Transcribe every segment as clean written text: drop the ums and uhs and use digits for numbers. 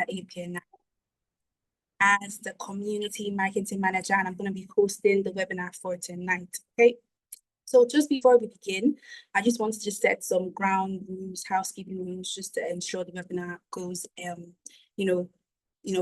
at APNI as the Community Marketing Manager, and I'm going to be hosting the webinar for tonight, okay? So just before we begin, I just wanted to set some ground rules, housekeeping rules, just to ensure the webinar goes,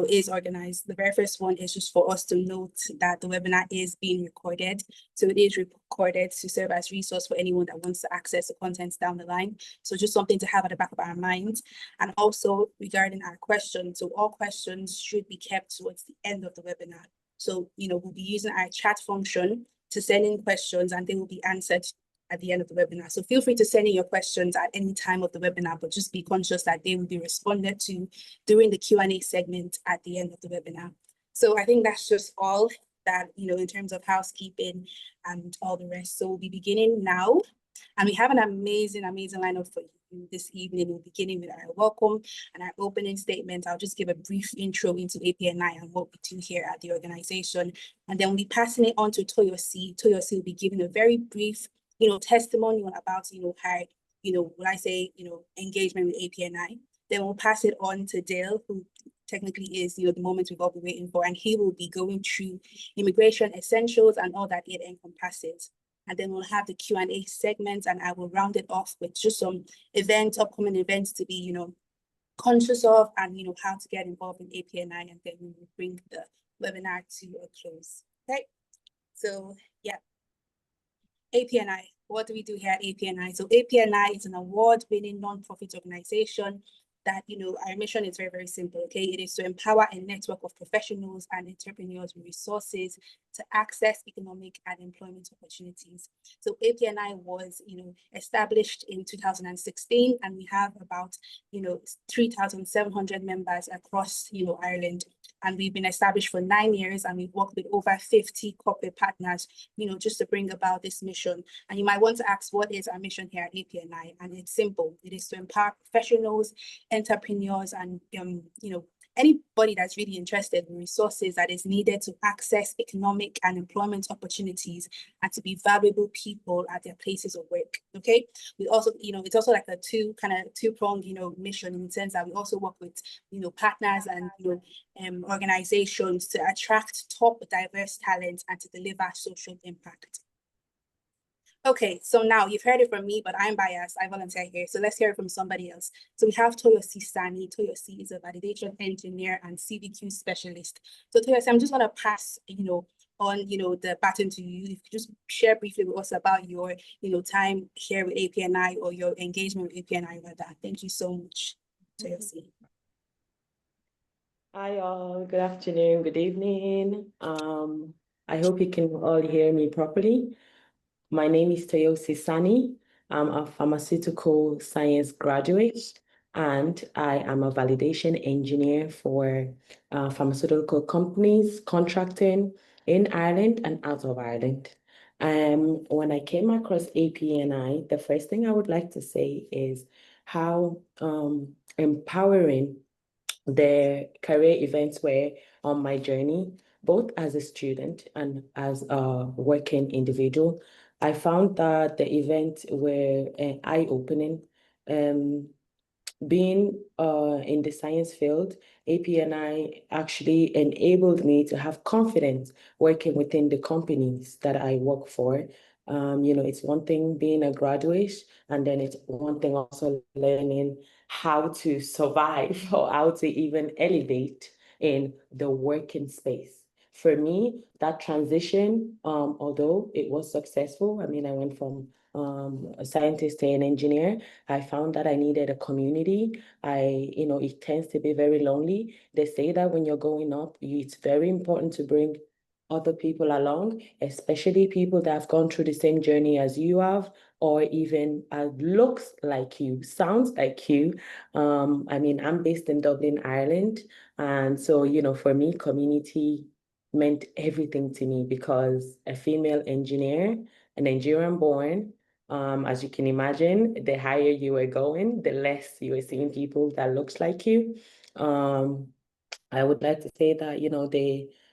is organized. The very first one is just for us to note that the webinar is being recorded. So it is recorded to serve as resource for anyone that wants to access the contents down the line. So just something to have at the back of our minds. And also regarding our questions, so all questions should be kept towards the end of the webinar. So, we'll be using our chat function to send in questions and they will be answered at the end of the webinar. So feel free to send in your questions at any time of the webinar, but just be conscious that they will be responded to during the Q&A segment at the end of the webinar. So I think that's just all that, in terms of housekeeping and all the rest. So we'll be beginning now. And we have an amazing lineup for you this evening. We'll be beginning with our welcome and our opening statement. I'll just give a brief intro into APNI and what we do here at the organization. And then we'll be passing it on to Toyosi. Toyosi will be giving a very brief testimonial about, engagement with APNI. Then we'll pass it on to Dale, who technically is, the moment we've all been waiting for, and he will be going through immigration essentials and all that it encompasses. And then we'll have the Q&A segment, and I will round it off with just some upcoming events to be, conscious of, and, how to get involved in APNI, and then we will bring the webinar to a close. Okay, so yeah. APNI, what do we do here at APNI? So APNI is an award-winning non-profit organization that, our mission is very, very simple, okay? It is to empower a network of professionals and entrepreneurs with resources to access economic and employment opportunities. So APNI was, established in 2016, and we have about, 3,700 members across, Ireland. And we've been established for 9 years, and we've worked with over 50 corporate partners, just to bring about this mission. And you might want to ask, what is our mission here at APNI? And it's simple. It is to empower professionals, entrepreneurs, and, anybody that's really interested in resources that is needed to access economic and employment opportunities and to be valuable people at their places of work. Okay. We also, it's also like a two-pronged, mission, in the sense that we also work with, partners and, organizations to attract top diverse talent and to deliver social impact. Okay, so now you've heard it from me, but I'm biased. I volunteer here. So let's hear it from somebody else. So we have Toyosi Sani. Toyosi is a validation engineer and CVQ specialist. So Toyosi, I'm just going to pass, on, the baton to you. If you could just share briefly with us about your, time here with APNI or your engagement with APNI with that. Thank you so much, Toyosi. Hi all, good afternoon, good evening. I hope you can all hear me properly. My name is Toyosi Sani. I'm a pharmaceutical science graduate, and I am a validation engineer for pharmaceutical companies contracting in Ireland and out of Ireland. When I came across APNI, the first thing I would like to say is how empowering the career events were on my journey, both as a student and as a working individual. I found that the events were eye-opening. Being in the science field, APNI actually enabled me to have confidence working within the companies that I work for. It's one thing being a graduate, and then it's one thing also learning how to survive or how to even elevate in the working space. For me, that transition, although it was successful, I went from a scientist to an engineer, I found that I needed a community. It tends to be very lonely. They say that when you're going up, it's very important to bring other people along, especially people that have gone through the same journey as you have, or even looks like you, sounds like you. I'm based in Dublin, Ireland. And so, for me, community meant everything to me, because a female engineer, a Nigerian born, as you can imagine, the higher you were going, the less you were seeing people that looks like you. I would like to say that,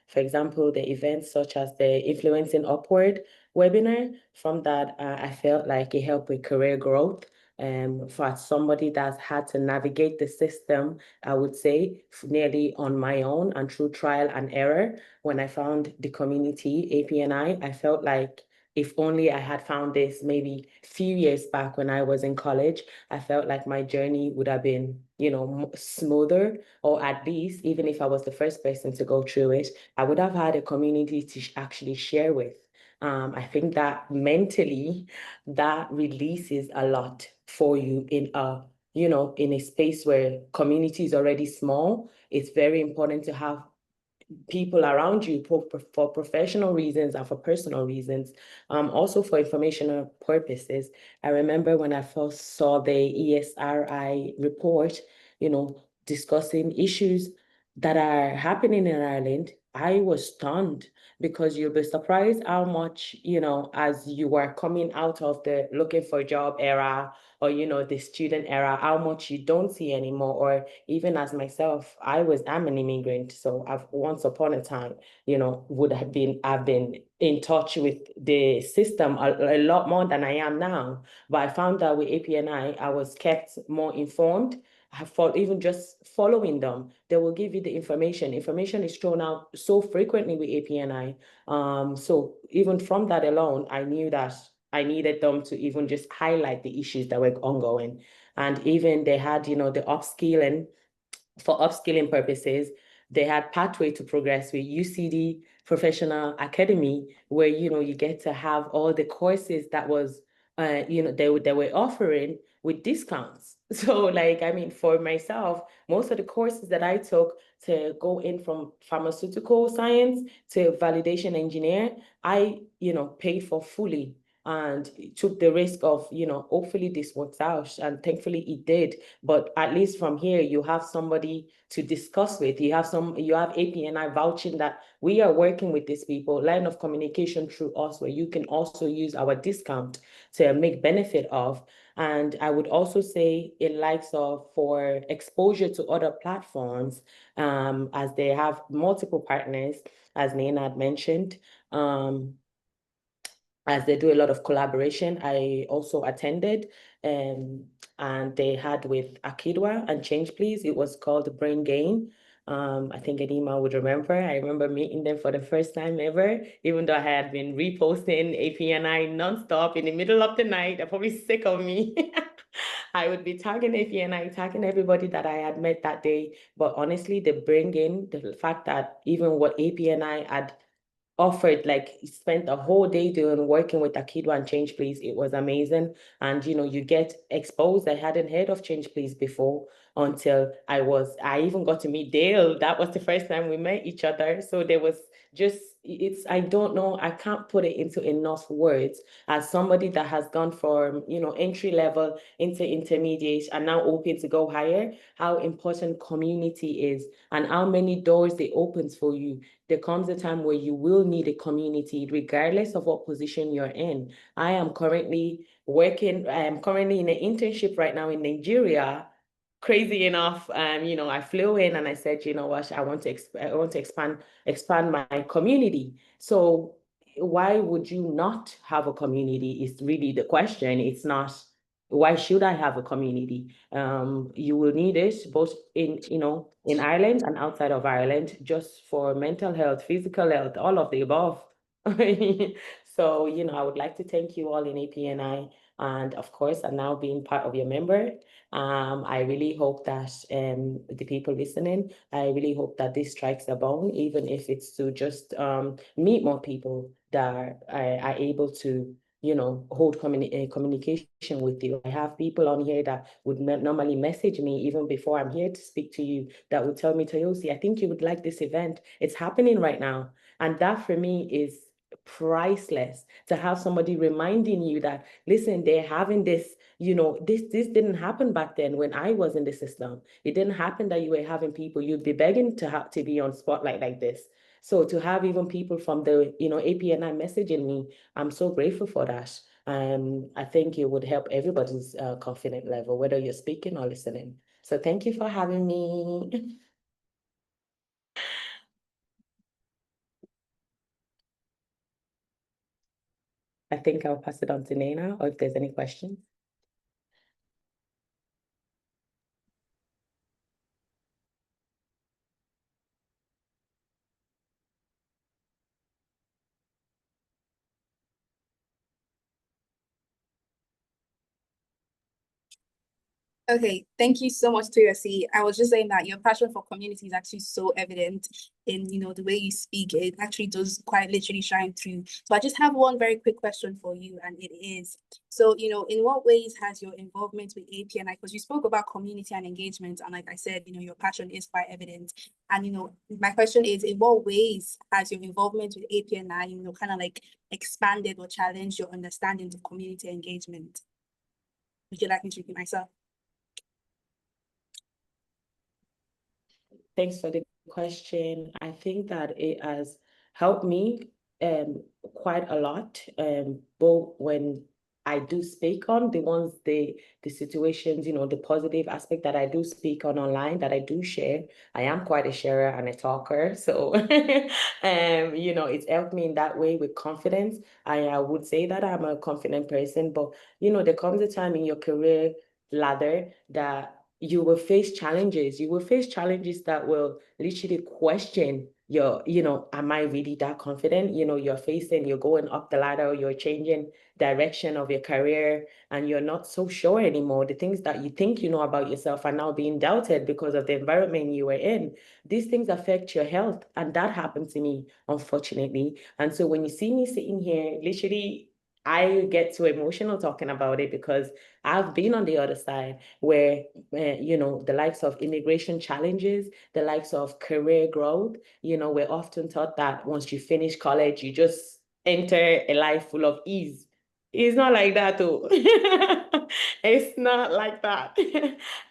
for example, the events such as the Influencing Upward webinar, from that, I felt like it helped with career growth. For somebody that's had to navigate the system, I would say nearly on my own and through trial and error. When I found the community, APNI, I felt like if only I had found this maybe a few years back when I was in college, I felt like my journey would have been, smoother, or at least, even if I was the first person to go through it, I would have had a community to actually share with. I think that mentally, that releases a lot for you in a space where community is already small. It's very important to have people around you for professional reasons and for personal reasons, also for informational purposes. I remember when I first saw the ESRI report, discussing issues that are happening in Ireland, I was stunned because you'll be surprised how much, as you are coming out of the looking for a job era or, the student era, how much you don't see anymore. Or even as myself, I'm an immigrant. So I've once upon a time, I've been in touch with the system a lot more than I am now. But I found that with APNI, I was kept more informed. Even just following them, they will give you the information. Information is thrown out so frequently with APNI. So even from that alone, I knew that I needed them to even just highlight the issues that were ongoing. And even they had, the upskilling, for upskilling purposes, they had Pathway to Progress with UCD Professional Academy, where, you get to have all the courses that was, they were offering with discounts. So like, I mean, for myself, most of the courses that I took to go in from pharmaceutical science to validation engineer, I, paid for fully and took the risk of, hopefully this works out. And thankfully it did. But at least from here, you have somebody to discuss with. You have APNI vouching that we are working with these people, line of communication through us, where you can also use our discount to make benefit of. And I would also say it likes of for exposure to other platforms, as they have multiple partners, as Nina had mentioned. As they do a lot of collaboration. I also attended, and they had with Akidwa and Change Please. It was called Brain Gain. I think Edima would remember. I remember meeting them for the first time ever, even though I had been reposting APNI nonstop in the middle of the night. They're probably sick of me. I would be tagging APNI, tagging everybody that I had met that day. But honestly, the Brain Gain, the fact that even what APNI had offered, like spent a whole day doing working with Akidwa and Change Please. It was amazing. And you get exposed. I hadn't heard of Change Please before until I even got to meet Dale. That was the first time we met each other. So there was just I don't know, I can't put it into enough words as somebody that has gone from entry level into intermediate and now open to go higher, how important community is and how many doors it opens for you. There comes a time where you will need a community, regardless of what position you're in. I am currently in an internship right now in Nigeria. Crazy enough, I flew in and I said, you know what, I want to expand my community. So why would you not have a community is really the question. It's not, why should I have a community? You will need it both in Ireland and outside of Ireland, just for mental health, physical health, all of the above. So, I would like to thank you all in APNI, and of course, and now being part of your member. I really hope that the people listening, I really hope that this strikes a bone, even if it's to just meet more people that are able to hold communication with you. I have people on here that would normally message me even before I'm here to speak to you, that would tell me, Toyosi, I think you would like this event. It's happening right now. And that for me is priceless, to have somebody reminding you that, listen, they're having this, this didn't happen back then when I was in the system. It didn't happen that you were having people, you'd be begging to have to be on spotlight like this. So to have even people from the, APNI messaging me, I'm so grateful for that. I think it would help everybody's confidence level, whether you're speaking or listening. So thank you for having me. I think I'll pass it on to Nana, or if there's any questions. Okay, thank you so much, Toyosi. I was just saying that your passion for community is actually so evident in, the way you speak. It actually does quite literally shine through. So I just have one very quick question for you, and it is, so, in what ways has your involvement with APNI, because you spoke about community and engagement, and like I said, your passion is quite evident. And, my question is, in what ways has your involvement with APNI, kind of like expanded or challenged your understanding of community engagement? Would you like me to repeat myself? Thanks for the question. I think that it has helped me quite a lot, both when I do speak on the situations, the positive aspect that I do speak on online, that I do share. I am quite a sharer and a talker. So it's helped me in that way with confidence. I would say that I'm a confident person, but there comes a time in your career ladder that you will face challenges. You will face challenges that will literally question your, am I really that confident? You're going up the ladder, you're changing direction of your career, and you're not so sure anymore. The things that you think you know about yourself are now being doubted because of the environment you were in. These things affect your health, and that happened to me, unfortunately. And so when you see me sitting here, literally, I get too emotional talking about it because I've been on the other side where, the likes of immigration challenges, the likes of career growth, we're often taught that once you finish college, you just enter a life full of ease. It's not like that, though. It's not like that.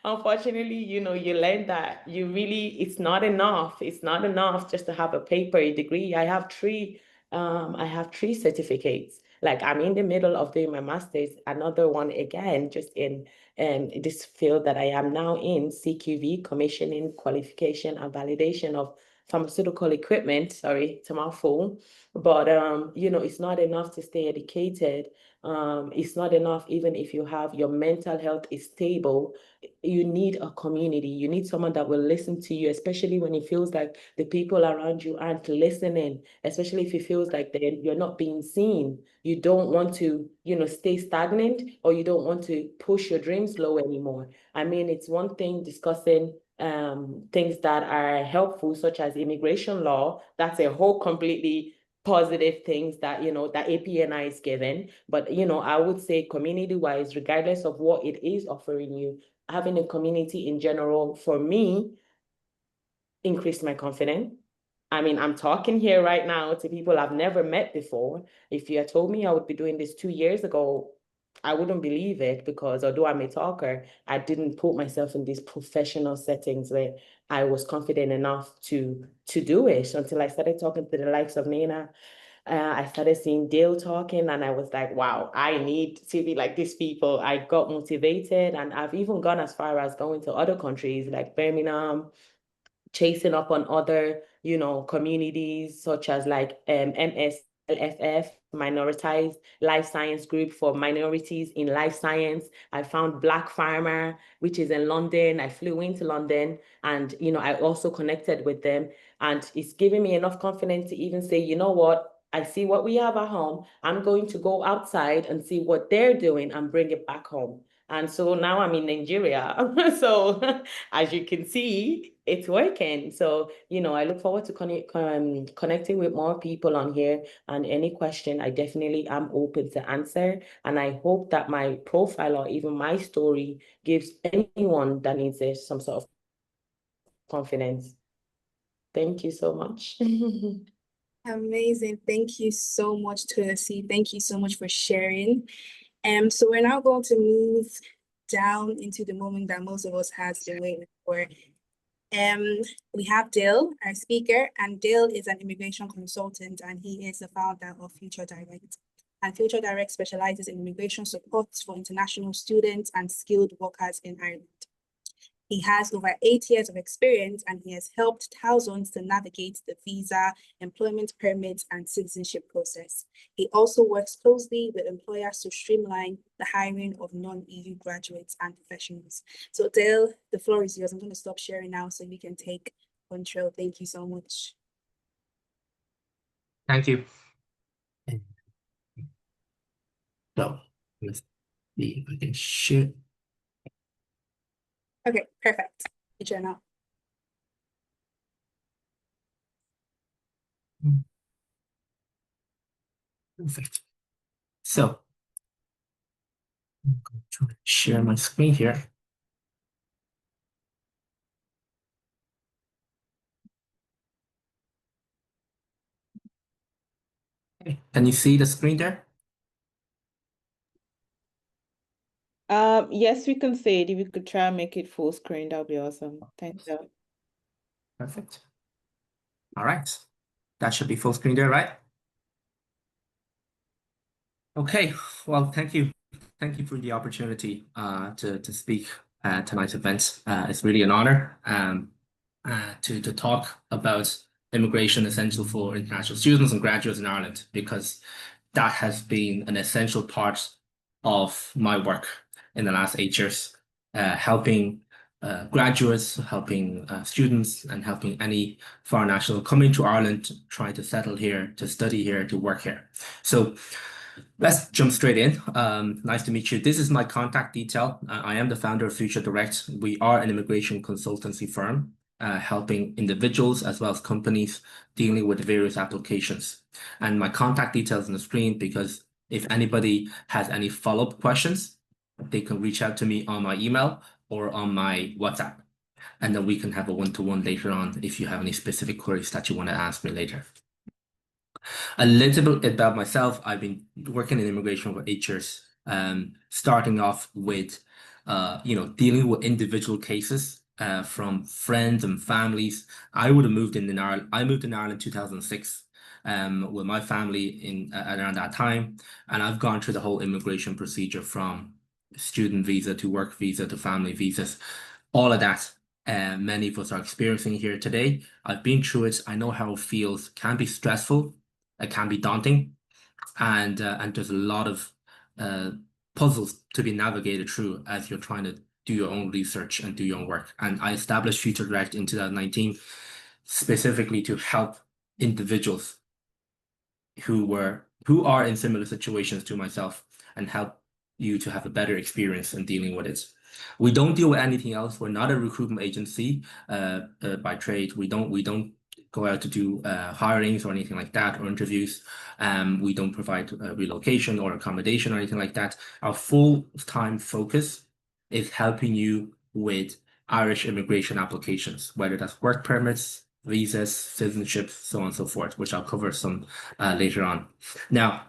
Unfortunately, you learn that it's not enough. It's not enough just to have a paper, a degree. I have three certificates. Like I'm in the middle of doing my master's, another one again, just in this field that I am now in, CQV, commissioning, qualification, and validation of pharmaceutical equipment. Sorry, it's a mouthful. But it's not enough to stay educated. It's not enough even if you have your mental health is stable. You need a community. You need someone that will listen to you, especially when it feels like the people around you aren't listening, especially if it feels like you're not being seen. You don't want to, stay stagnant, or you don't want to push your dreams low anymore. I mean, it's one thing discussing things that are helpful, such as immigration law. That's a whole completely positive things that, that APNI is given. But, I would say community-wise, regardless of what it is offering you, having a community in general, for me, increased my confidence. I mean, I'm talking here right now to people I've never met before. If you had told me I would be doing this 2 years ago, I wouldn't believe it, because although I'm a talker, I didn't put myself in these professional settings where I was confident enough to do it until I started talking to the likes of Nina. I started seeing Dale talking, and I was like, wow, I need to be like these people. I got motivated, and I've even gone as far as going to other countries like Birmingham, chasing up on other, communities such as like MSLFF, Minoritized Life Science Group for minorities in life science. I found Black Farmer, which is in London. I flew into London, and I also connected with them, and it's giving me enough confidence to even say, you know what? I see what we have at home. I'm going to go outside and see what they're doing and bring it back home. And so now I'm in Nigeria. So as you can see, it's working. So, I look forward to connecting with more people on here. And any question, I definitely am open to answer. And I hope that my profile or even my story gives anyone that needs it some sort of confidence. Thank you so much. Amazing. Thank you so much, Tulasi. Thank you so much for sharing. So we're now going to move down into the moment that most of us has been waiting for. We have Dale, our speaker, and Dale is an immigration consultant, and he is the founder of Future Direct. And Future Direct specializes in immigration support for international students and skilled workers in Ireland. He has over 8 years of experience, and he has helped thousands to navigate the visa, employment permits, and citizenship process. He also works closely with employers to streamline the hiring of non-EU graduates and professionals. So Dale, the floor is yours. I'm going to stop sharing now so we can take control. Thank you so much. Thank you. So let's see if I can share. Okay, perfect. The journal. Perfect. So I'm going to share my screen here. Okay. Can you see the screen there? Yes, we can see it. If we could try and make it full screen, that would be awesome. Thanks, Dale. Perfect. All right. That should be full screen there, right? Okay. Well, thank you. Thank you for the opportunity to speak at tonight's event. It's really an honor to talk about immigration essential for international students and graduates in Ireland, because that has been an essential part of my work in the last 8 years, helping graduates, helping students, and helping any foreign national coming to Ireland, trying to settle here, to study here, to work here. So let's jump straight in. Nice to meet you. This is my contact detail. I am the founder of Future Direct. We are an immigration consultancy firm, helping individuals as well as companies dealing with various applications. And my contact details on the screen, because if anybody has any follow-up questions, they can reach out to me on my email or on my WhatsApp. And then we can have a one-to-one later on if you have any specific queries that you want to ask me later. A little bit about myself. I've been working in immigration for 8 years, starting off with, dealing with individual cases from friends and families. I would have moved in Ireland. I moved in Ireland in 2006 with my family in around that time. And I've gone through the whole immigration procedure from student visa to work visa to family visas, all of that. Many of us are experiencing here today. I've been through it. I know how it feels. Can be stressful. It can be daunting, and there's a lot of puzzles to be navigated through as you're trying to do your own research and do your own work. And I established Future Direct in 2019 specifically to help individuals who are in similar situations to myself, and help you to have a better experience in dealing with it. We don't deal with anything else. We're not a recruitment agency by trade. We don't go out to do hirings or anything like that, or interviews. We don't provide relocation or accommodation or anything like that. Our full-time focus is helping you with Irish immigration applications, whether that's work permits, visas, citizenship, so on and so forth, which I'll cover some later on. Now,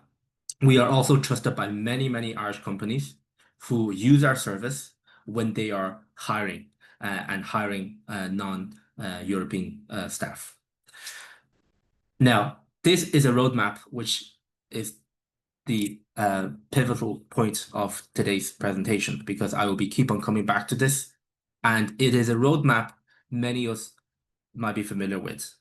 we are also trusted by many, many Irish companies who use our service when they are hiring and hiring non-European staff. Now, this is a roadmap, which is the pivotal point of today's presentation, because I will keep on coming back to this. And it is a roadmap many of us might be familiar with.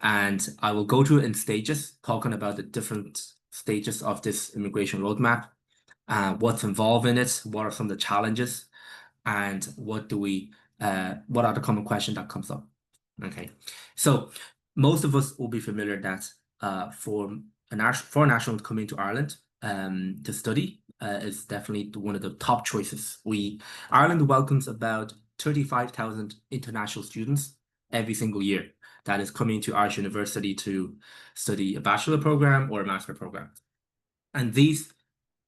And I will go through it in stages, talking about the different stages of this immigration roadmap, what's involved in it, what are some of the challenges, and what are the common questions that comes up. Okay, so most of us will be familiar that for a national coming to Ireland to study is definitely one of the top choices. Ireland welcomes about 35,000 international students every single year that is coming to Irish University to study a bachelor program or a master program. And these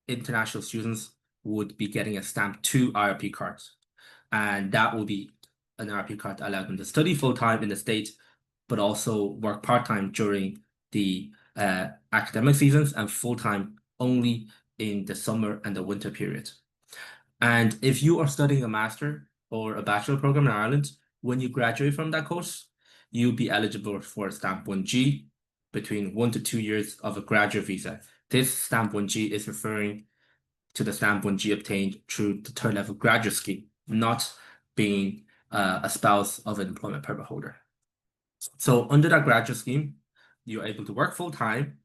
international students would be getting a stamp 2 IRP cards. And that will be an IRP card that allows them to study full-time in the States, but also work part-time during the academic seasons, and full-time only in the summer and the winter period. And if you are studying a master or a bachelor program in Ireland, when you graduate from that course, you'll be eligible for a stamp 1G between 1 to 2 years of a graduate visa. This stamp 1G is referring to the stamp 1G obtained through the third level graduate scheme, not being a spouse of an employment permit holder. So under that graduate scheme, you're able to work full time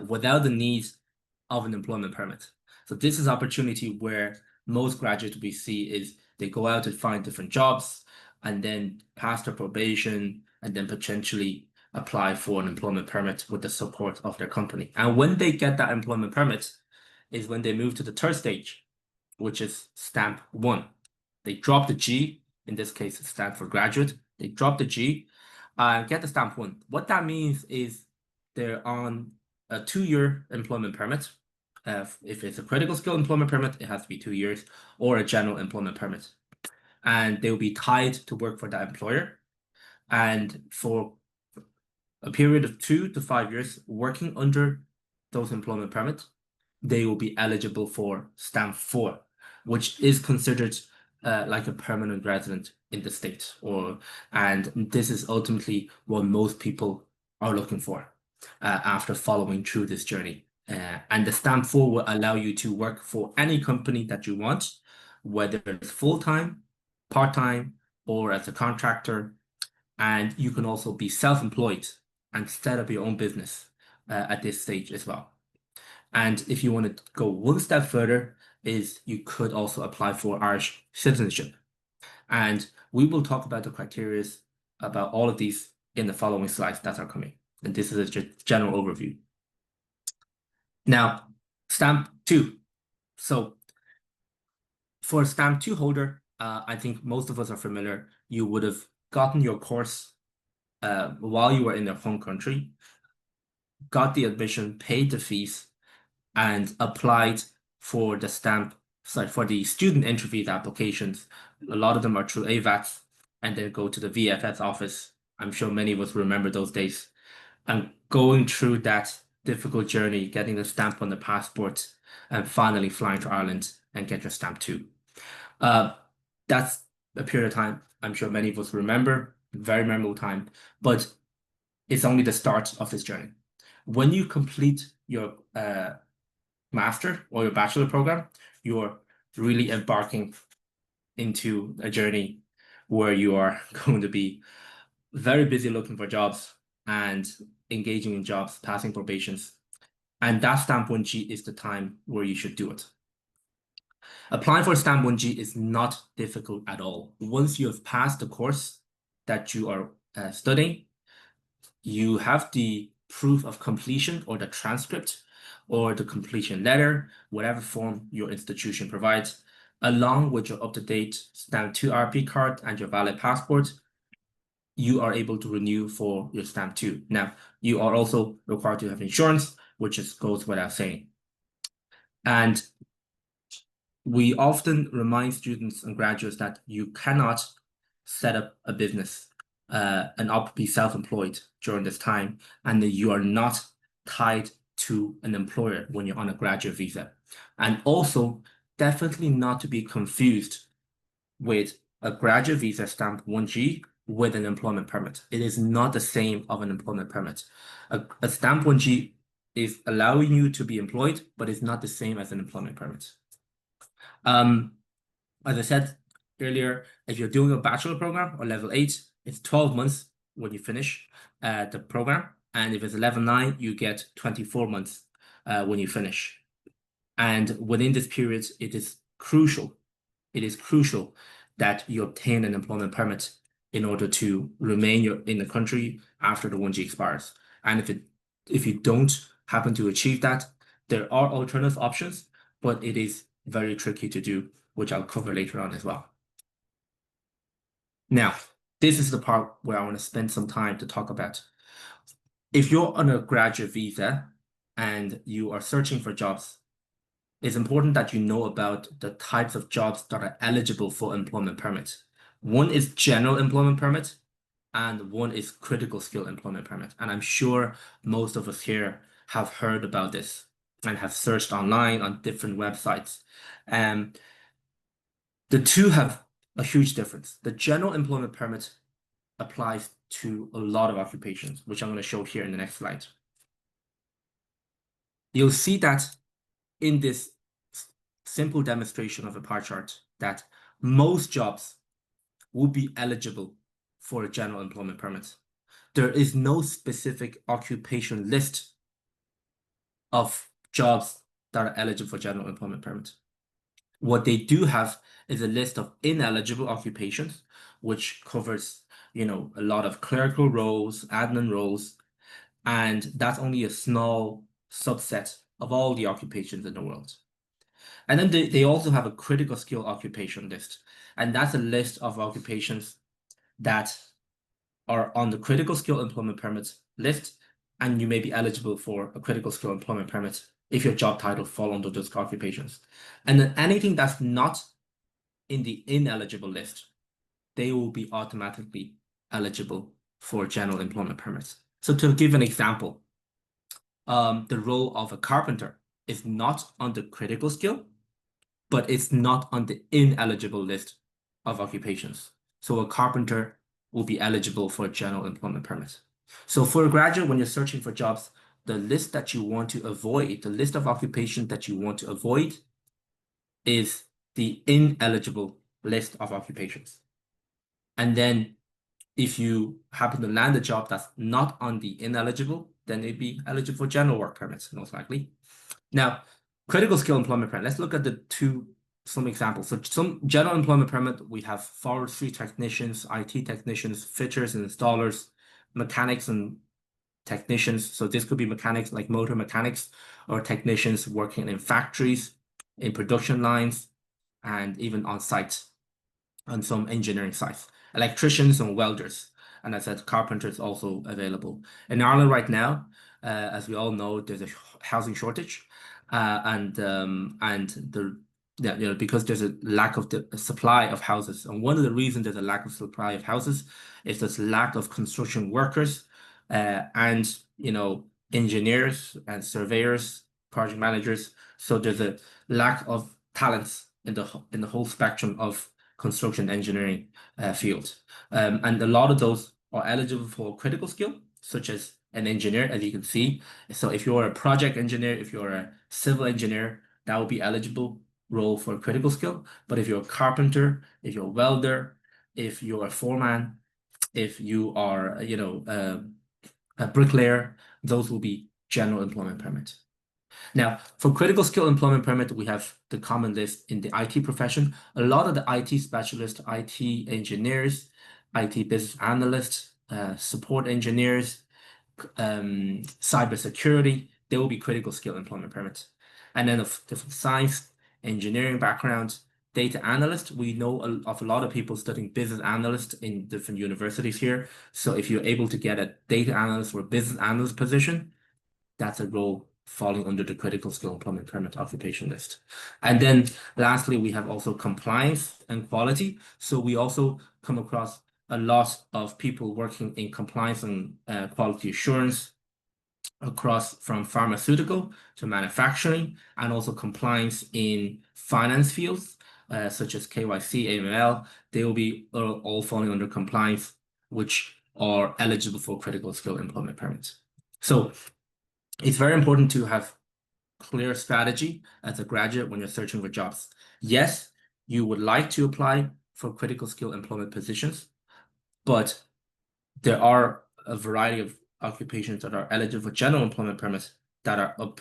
without the need of an employment permit. So this is opportunity where most graduates we see is they go out and find different jobs and then pass their probation and then potentially apply for an employment permit with the support of their company. And when they get that employment permit is when they move to the third stage, which is stamp 1. They drop the G, in this case, stand for graduate. They drop the G, get the stamp 1. What that means is they're on a 2-year employment permit. If it's a critical skill employment permit, it has to be 2 years, or a general employment permit. And they will be tied to work for that employer. And for a period of 2 to 5 years working under those employment permits, they will be eligible for stamp 4, which is considered like a permanent resident in the state, and this is ultimately what most people are looking for after following through this journey. And the stamp 4 will allow you to work for any company that you want, whether it's full-time, part-time, or as a contractor. And you can also be self-employed and set up your own business at this stage as well. And if you want to go one step further, is you could also apply for Irish citizenship. And we will talk about the criteria about all of these in the following slides that are coming. And this is a general overview. Now, stamp 2. So for a stamp 2 holder, I think most of us are familiar. You would have gotten your course while you were in their home country, got the admission, paid the fees, and applied for the for the student entry visa applications. A lot of them are through AVATs, and then go to the VFS office. I'm sure many of us remember those days. And going through that difficult journey, getting the stamp on the passport, and finally flying to Ireland and get your stamp 2. That's a period of time I'm sure many of us remember, very memorable time, but it's only the start of this journey. When you complete your master or your bachelor program, you're really embarking into a journey where you are going to be very busy looking for jobs and engaging in jobs, passing probations. And that stamp 1G is the time where you should do it. Applying for stamp 1G is not difficult at all. Once you have passed the course that you are studying, you have the proof of completion or the transcript or the completion letter, whatever form your institution provides, along with your up-to-date stamp 2 RP card and your valid passport. You are able to renew for your stamp 2. Now, you are also required to have insurance, which goes without saying. And we often remind students and graduates that you cannot set up a business and be self-employed during this time, and that you are not tied to an employer when you're on a graduate visa. And also, definitely not to be confused with a graduate visa stamp 1G with an employment permit. It is not the same of an employment permit. A stamp 1G is allowing you to be employed, but it's not the same as an employment permit. As I said earlier, if you're doing a bachelor program or level 8, it's 12 months when you finish the program. And if it's level 9, you get 24 months when you finish. And within this period, it is crucial that you obtain an employment permit in order to remain in the country after the 1G expires. And if you don't happen to achieve that, there are alternative options, but it is very tricky to do, which I'll cover later on as well. Now, this is the part where I want to spend some time to talk about. If you're on a graduate visa and you are searching for jobs, it's important that you know about the types of jobs that are eligible for employment permits. One is general employment permit, and one is critical skill employment permit. And I'm sure most of us here have heard about this and have searched online on different websites. The two have a huge difference. The general employment permit applies to a lot of occupations, which I'm going to show here in the next slide. You'll see that in this simple demonstration of a pie chart that most jobs will be eligible for a general employment permit. There is no specific occupation list of jobs that are eligible for general employment permit. What they do have is a list of ineligible occupations, which covers, a lot of clerical roles, admin roles, and that's only a small subset of all the occupations in the world. And then they also have a critical skill occupation list. And that's a list of occupations that are on the critical skill employment permits list, and you may be eligible for a critical skill employment permit if your job title fall under those occupations. And then anything that's not in the ineligible list, they will be automatically eligible for general employment permits. So to give an example, the role of a carpenter is not on the critical skill, but it's not on the ineligible list of occupations. So a carpenter will be eligible for a general employment permit. So for a graduate, when you're searching for jobs, the list that you want to avoid, the list of occupations that you want to avoid is the ineligible list of occupations. And then if you happen to land a job that's not on the ineligible, then they'd be eligible for general work permits, most likely. Now, critical skill employment permit, let's look at some examples. So some general employment permit, we have forestry technicians, IT technicians, fitters and installers, mechanics and technicians. So this could be mechanics like motor mechanics or technicians working in factories, in production lines, and even on site, on some engineering sites. Electricians and welders. And as I said, carpenters also available. In Ireland right now, as we all know, there's a housing shortage, because there's a lack of the supply of houses. And one of the reasons there's a lack of supply of houses is there's lack of construction workers, and engineers and surveyors, project managers. So there's a lack of talents in the whole spectrum of construction engineering field. And a lot of those are eligible for critical skill, such as an engineer, as you can see. So if you're a project engineer, if you're a civil engineer, that will be eligible role for critical skill. But if you're a carpenter, if you're a welder, if you're a foreman, if you are, a bricklayer, those will be general employment permit. Now, for critical skill employment permit, we have the common list in the IT profession. A lot of the IT specialists, IT engineers, IT business analysts, support engineers, cybersecurity, they will be critical skill employment permits. And then of different science, engineering backgrounds, data analyst, we know of a lot of people studying business analyst in different universities here. So if you're able to get a data analyst or business analyst position, that's a role falling under the critical skill employment permit occupation list. And then lastly, we have also compliance and quality. So we also come across a lot of people working in compliance and quality assurance across from pharmaceutical to manufacturing, and also compliance in finance fields, such as KYC, AML. They will be all falling under compliance, which are eligible for critical skill employment permits. So it's very important to have clear strategy as a graduate when you're searching for jobs. Yes, you would like to apply for critical skill employment positions, but there are a variety of occupations that are eligible for general employment permits that are up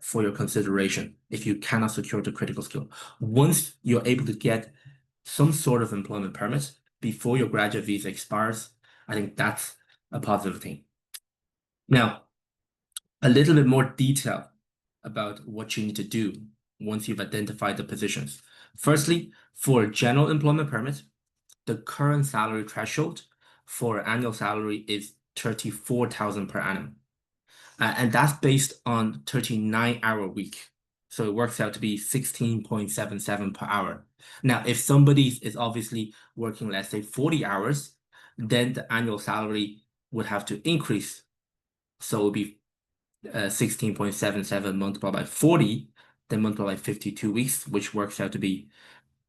for your consideration if you cannot secure the critical skill. Once you're able to get some sort of employment permit before your graduate visa expires, I think that's a positive thing. Now, a little bit more detail about what you need to do once you've identified the positions. Firstly, for a general employment permit, the current salary threshold for annual salary is 34,000 per annum. And that's based on 39-hour week. So it works out to be 16.77 per hour. Now, if somebody is obviously working, let's say 40 hours, then the annual salary would have to increase. So it would be 16.77 multiplied by 40, then multiplied by 52 weeks, which works out to be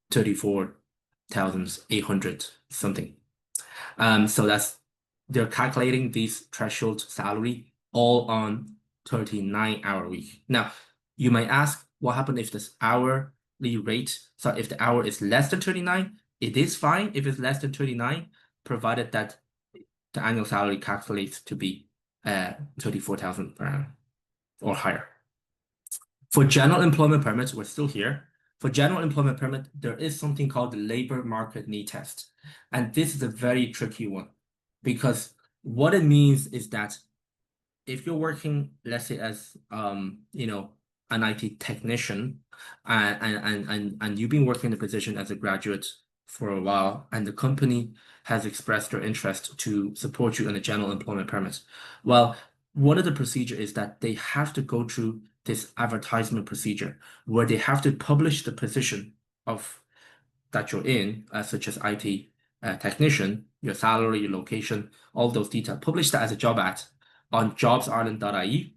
34,800 something. So they're calculating these threshold salary all on 39-hour week. Now, you might ask, what happens if this hourly rate, so if the hour is less than 39, it is fine if it's less than 39, provided that the annual salary calculates to be 34,000 per annum or higher. For general employment permits, we're still here. For general employment permit, there is something called the labor market need test. And this is a very tricky one, because what it means is that if you're working, let's say as an IT technician, and you've been working in the position as a graduate for a while, and the company has expressed their interest to support you in a general employment permit. Well, one of the procedure is that they have to go through this advertisement procedure where they have to publish the position of that you're in, such as IT technician, your salary, your location, all those details. Publish that as a job ad on jobsireland.ie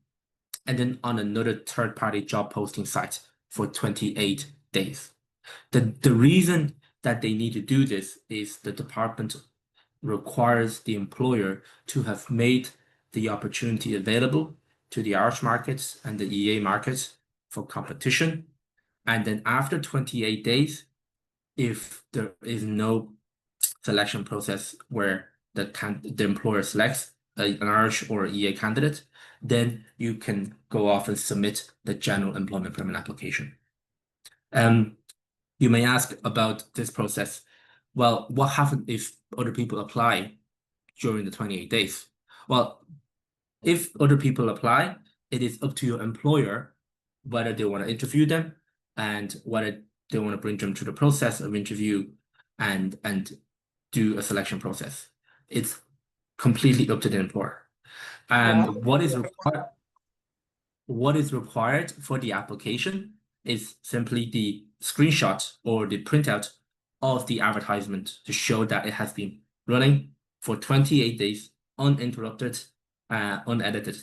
and then on another third-party job posting site for 28 days. The reason that they need to do this is the department requires the employer to have made the opportunity available to the Irish markets and the EA markets for competition. And then after 28 days, if there is no selection process where the employer selects an Irish or EA candidate, then you can go off and submit the general employment permit application. You may ask about this process. Well, what happens if other people apply during the 28 days? Well, if other people apply, it is up to your employer whether they want to interview them and whether they want to bring them through the process of interview and do a selection process. It's completely up to the employer. And what is required for the application is simply the screenshot or the printout of the advertisement to show that it has been running for 28 days, uninterrupted, unedited.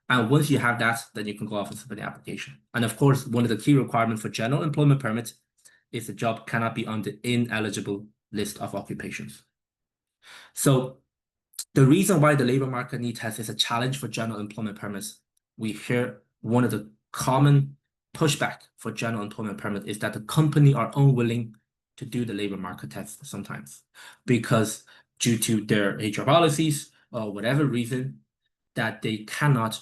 And once you have that, then you can go off and submit the application. And of course, one of the key requirements for general employment permit is the job cannot be on the ineligible list of occupations. So the reason why the labor market need test is a challenge for general employment permits. We hear one of the common pushback for general employment permit is that the company are unwilling to do the labor market test sometimes because due to their HR policies or whatever reason that they cannot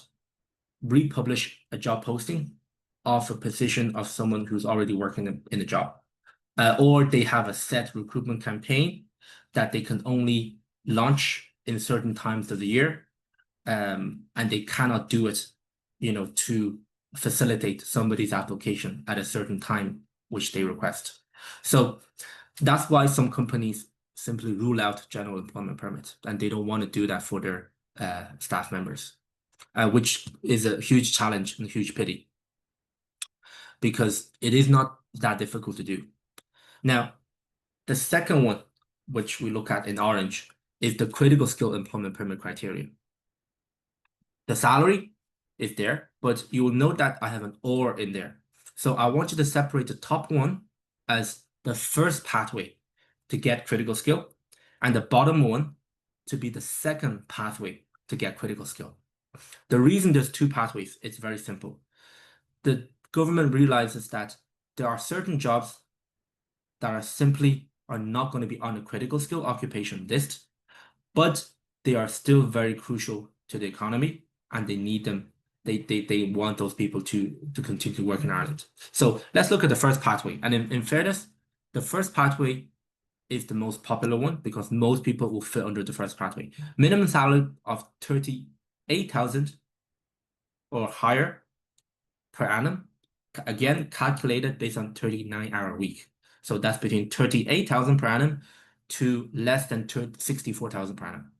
republish a job posting of a position of someone who's already working in a job. Or they have a set recruitment campaign that they can only launch in certain times of the year, and they cannot do it, to facilitate somebody's application at a certain time which they request. So that's why some companies simply rule out general employment permits, and they don't want to do that for their staff members, which is a huge challenge and a huge pity because it is not that difficult to do. Now, the second one, which we look at in orange, is the critical skill employment permit criteria. The salary is there, but you will note that I have an or in there. So I want you to separate the top one as the first pathway to get critical skill, and the bottom one to be the second pathway to get critical skill. The reason there's two pathways, it's very simple. The government realizes that there are certain jobs that are not going to be on the critical skill occupation list, but they are still very crucial to the economy and they need them. They want those people to continue to work in Ireland. So let's look at the first pathway. And in fairness, the first pathway is the most popular one because most people will fit under the first pathway. Minimum salary of 38,000 or higher per annum, again, calculated based on 39-hour week. So that's between 38,000 per annum to less than 64,000 per annum.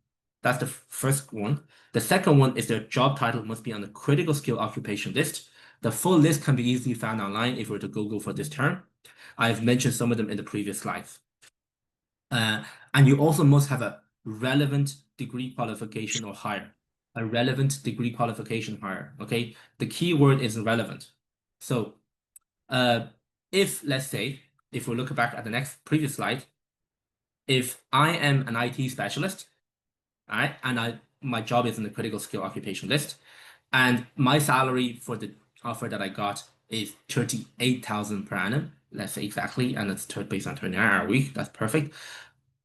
That's the first one. The second one is their job title must be on the critical skill occupation list. The full list can be easily found online if we were to Google for this term. I've mentioned some of them in the previous slides. And you also must have a relevant degree qualification or higher. A relevant degree qualification higher, okay? The key word is relevant. So let's say, if we look back at the previous slide, if I am an IT specialist, all right, and my job is in the critical skill occupation list, and my salary for the offer that I got is 38,000 per annum, let's say exactly, and it's based on 29-hour week, that's perfect.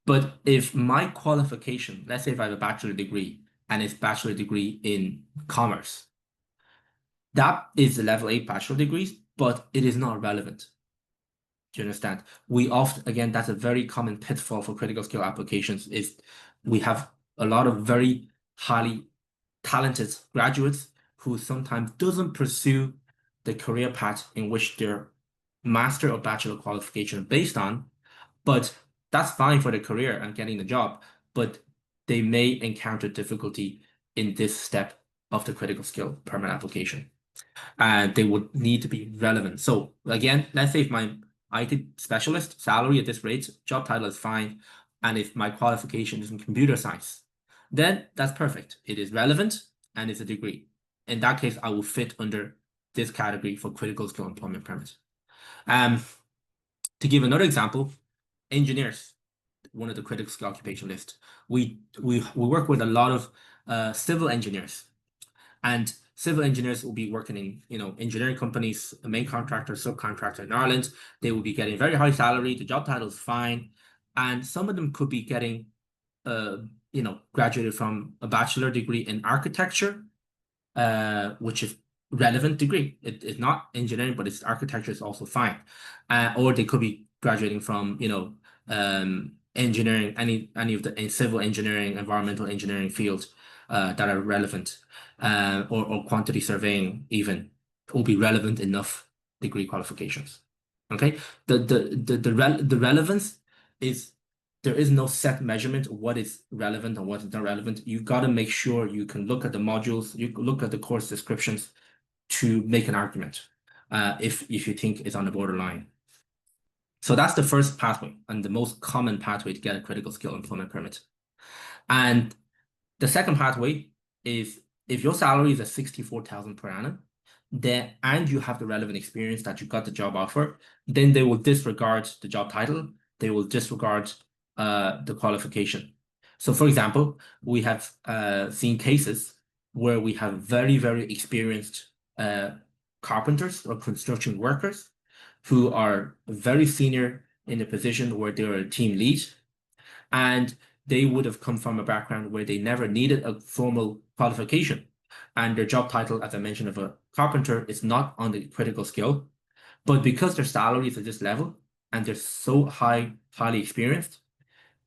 But if my qualification, let's say if I have a bachelor degree and it's bachelor degree in commerce, that is the level 8 bachelor degrees, but it is not relevant. Do you understand? We often, again, that's a very common pitfall for critical skill applications is we have a lot of very highly talented graduates who sometimes doesn't pursue the career path in which their master or bachelor qualification based on, but that's fine for the career and getting the job, but they may encounter difficulty in this step of the critical skill permit application. And they would need to be relevant. So again, let's say if my IT specialist salary at this rate, job title is fine, and if my qualification is in computer science, then that's perfect. It is relevant and it's a degree. In that case, I will fit under this category for critical skill employment permit. To give another example, engineers, one of the critical skill occupation list. We work with a lot of civil engineers, and civil engineers will be working in engineering companies, a main contractor, subcontractor in Ireland. They will be getting very high salary. The job title is fine, and some of them could be getting graduated from a bachelor degree in architecture, which is relevant degree. It's not engineering, but it's architecture is also fine. Or they could be graduating from engineering, any of the civil engineering, environmental engineering fields that are relevant, or quantity surveying even will be relevant enough degree qualifications. Okay, the relevance is there is no set measurement of what is relevant and what is not relevant. You've got to make sure you can look at the modules, you look at the course descriptions to make an argument if you think it's on the borderline. So that's the first pathway and the most common pathway to get a critical skill employment permit. And the second pathway is if your salary is at 64,000 per annum, then and you have the relevant experience that you got the job offer, then they will disregard the job title, they will disregard the qualification. So for example, we have seen cases where we have very, very experienced carpenters or construction workers who are very senior in a position where they're a team lead, and they would have come from a background where they never needed a formal qualification. And their job title, as I mentioned, of a carpenter is not on the critical skill. But because their salary is at this level and they're so highly experienced,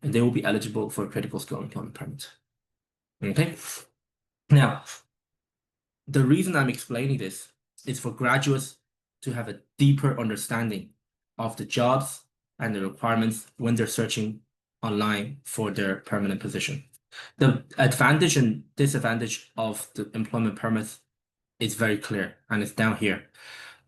and they will be eligible for a critical skill employment permit. Okay. Now, the reason I'm explaining this is for graduates to have a deeper understanding of the jobs and the requirements when they're searching online for their permanent position. The advantage and disadvantage of the employment permits is very clear, and it's down here.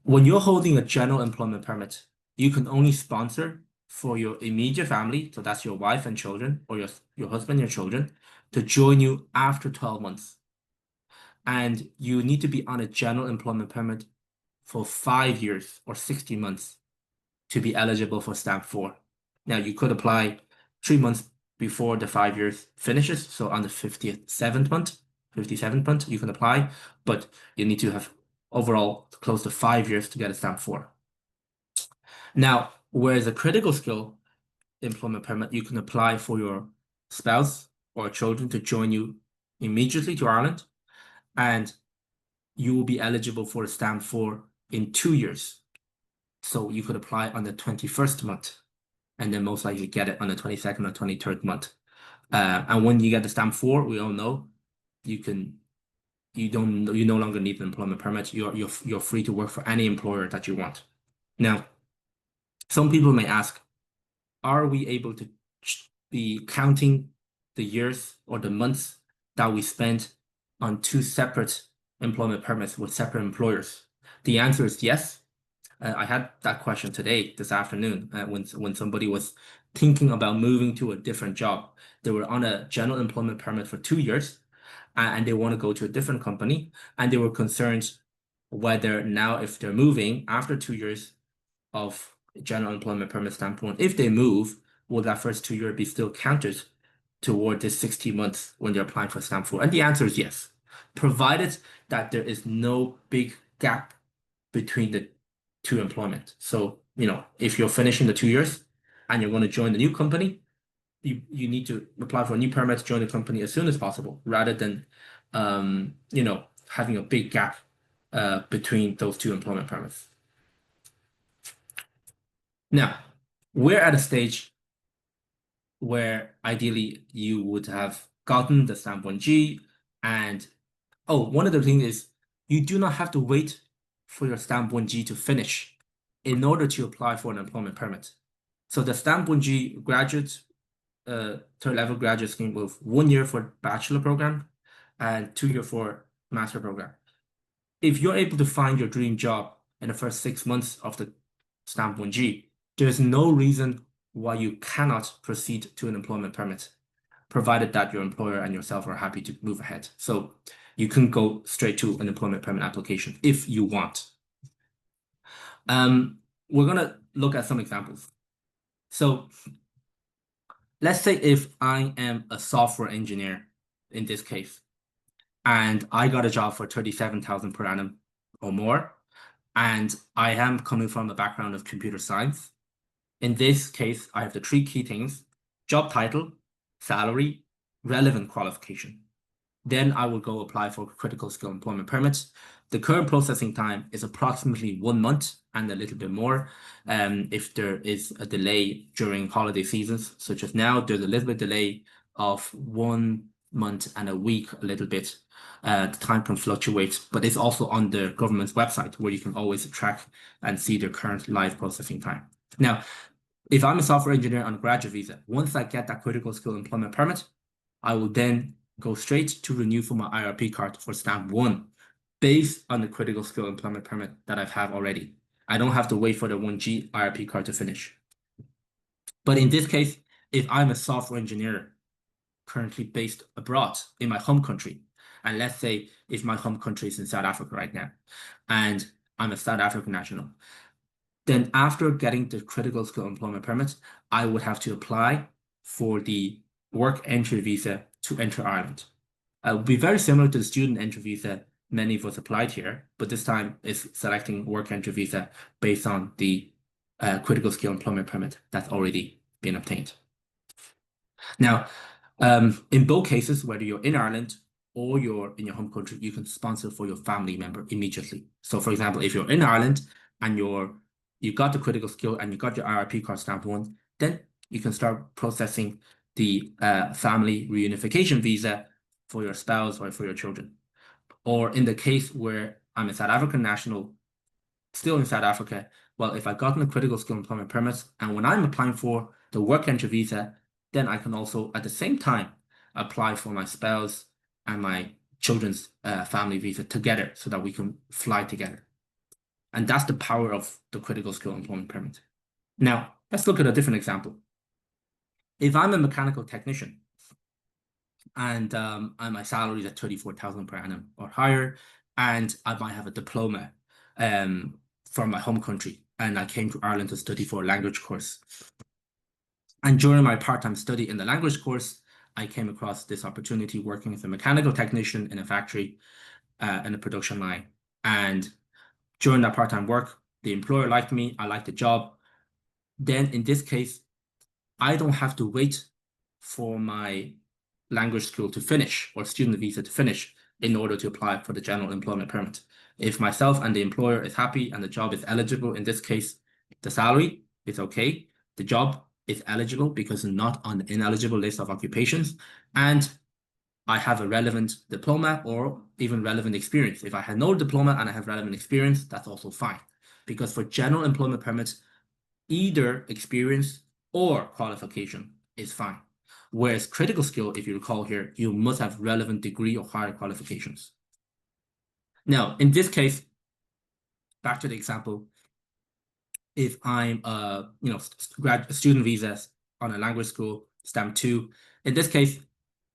When you're holding a general employment permit, you can only sponsor for your immediate family, so that's your wife and children, or your husband and your children, to join you after 12 months. And you need to be on a general employment permit for 5 years or 60 months to be eligible for stamp 4. Now, you could apply 3 months before the 5 years finishes, so on the 57th month, you can apply, but you need to have overall close to 5 years to get a stamp 4. Now, whereas a critical skill employment permit, you can apply for your spouse or children to join you immediately to Ireland, and you will be eligible for a stamp 4 in 2 years. So you could apply on the 21st month, and then most likely get it on the 22nd or 23rd month. And when you get the stamp 4, we all know you no longer need an employment permit. You're free to work for any employer that you want. Now, some people may ask, are we able to be counting the years or the months that we spent on 2 separate employment permits with separate employers? The answer is yes. I had that question this afternoon, when somebody was thinking about moving to a different job. They were on a general employment permit for 2 years, and they want to go to a different company, and they were concerned whether now, if they're moving after 2 years of general employment permit standpoint, if they move, will that first 2 years be still counted toward this 60 months when they're applying for stamp 4? And the answer is yes, provided that there is no big gap between the 2 employment. So, if you're finishing the 2 years and you're going to join the new company, you need to apply for a new permit to join the company as soon as possible, rather than having a big gap between those 2 employment permits. Now, we're at a stage where ideally you would have gotten the stamp 1G, and one other thing is you do not have to wait for your stamp 1G to finish in order to apply for an employment permit. So the stamp 1G graduate, third level graduate scheme with 1 year for bachelor program and 2 year for master program. If you're able to find your dream job in the first 6 months of the stamp 1G, there's no reason why you cannot proceed to an employment permit, provided that your employer and yourself are happy to move ahead. So you can go straight to an employment permit application if you want. We're gonna look at some examples. So let's say if I am a software engineer in this case, and I got a job for 37,000 per annum or more, and I am coming from a background of computer science. In this case, I have the 3 key things: job title, salary, relevant qualification. Then I will go apply for critical skill employment permits. The current processing time is approximately 1 month and a little bit more. If there is a delay during holiday seasons, such as now, there's a little bit delay of 1 month and a week, a little bit. The time can fluctuate, but it's also on the government's website where you can always track and see their current live processing time. Now, if I'm a software engineer on a graduate visa, once I get that critical skill employment permit, I will then go straight to renew for my IRP card for stamp 1 based on the critical skill employment permit that I have already. I don't have to wait for the 1G IRP card to finish. But in this case, if I'm a software engineer currently based abroad in my home country, and let's say if my home country is in South Africa right now, and I'm a South African national, then after getting the critical skill employment permit, I would have to apply for the work entry visa to enter Ireland. It would be very similar to the student entry visa many of us applied here, but this time it's selecting work entry visa based on the critical skill employment permit that's already been obtained. Now, in both cases, whether you're in Ireland or you're in your home country, you can sponsor for your family member immediately. So for example, if you're in Ireland and you got the critical skill and you got your IRP card stamp 1, then you can start processing the family reunification visa for your spouse or for your children. Or in the case where I'm a South African national, still in South Africa, well, if I've gotten a critical skill employment permit, and when I'm applying for the work entry visa, then I can also at the same time apply for my spouse and my children's family visa together so that we can fly together. And that's the power of the critical skill employment permit. Now, let's look at a different example. If I'm a mechanical technician and my salary is at 34,000 per annum or higher, and I might have a diploma from my home country, and I came to Ireland to study for a language course. And during my part-time study in the language course, I came across this opportunity working as a mechanical technician in a factory in a production line. And during that part-time work, the employer liked me, I liked the job. Then in this case, I don't have to wait for my language school to finish or student visa to finish in order to apply for the general employment permit. If myself and the employer is happy and the job is eligible, in this case, the salary is okay, the job is eligible because it's not on the ineligible list of occupations, and I have a relevant diploma or even relevant experience. If I had no diploma and I have relevant experience, that's also fine. Because for general employment permits, either experience or qualification is fine. Whereas critical skill, if you recall here, you must have relevant degree or higher qualifications. Now, in this case, back to the example, if I'm student visas on a language school, stamp 2, in this case,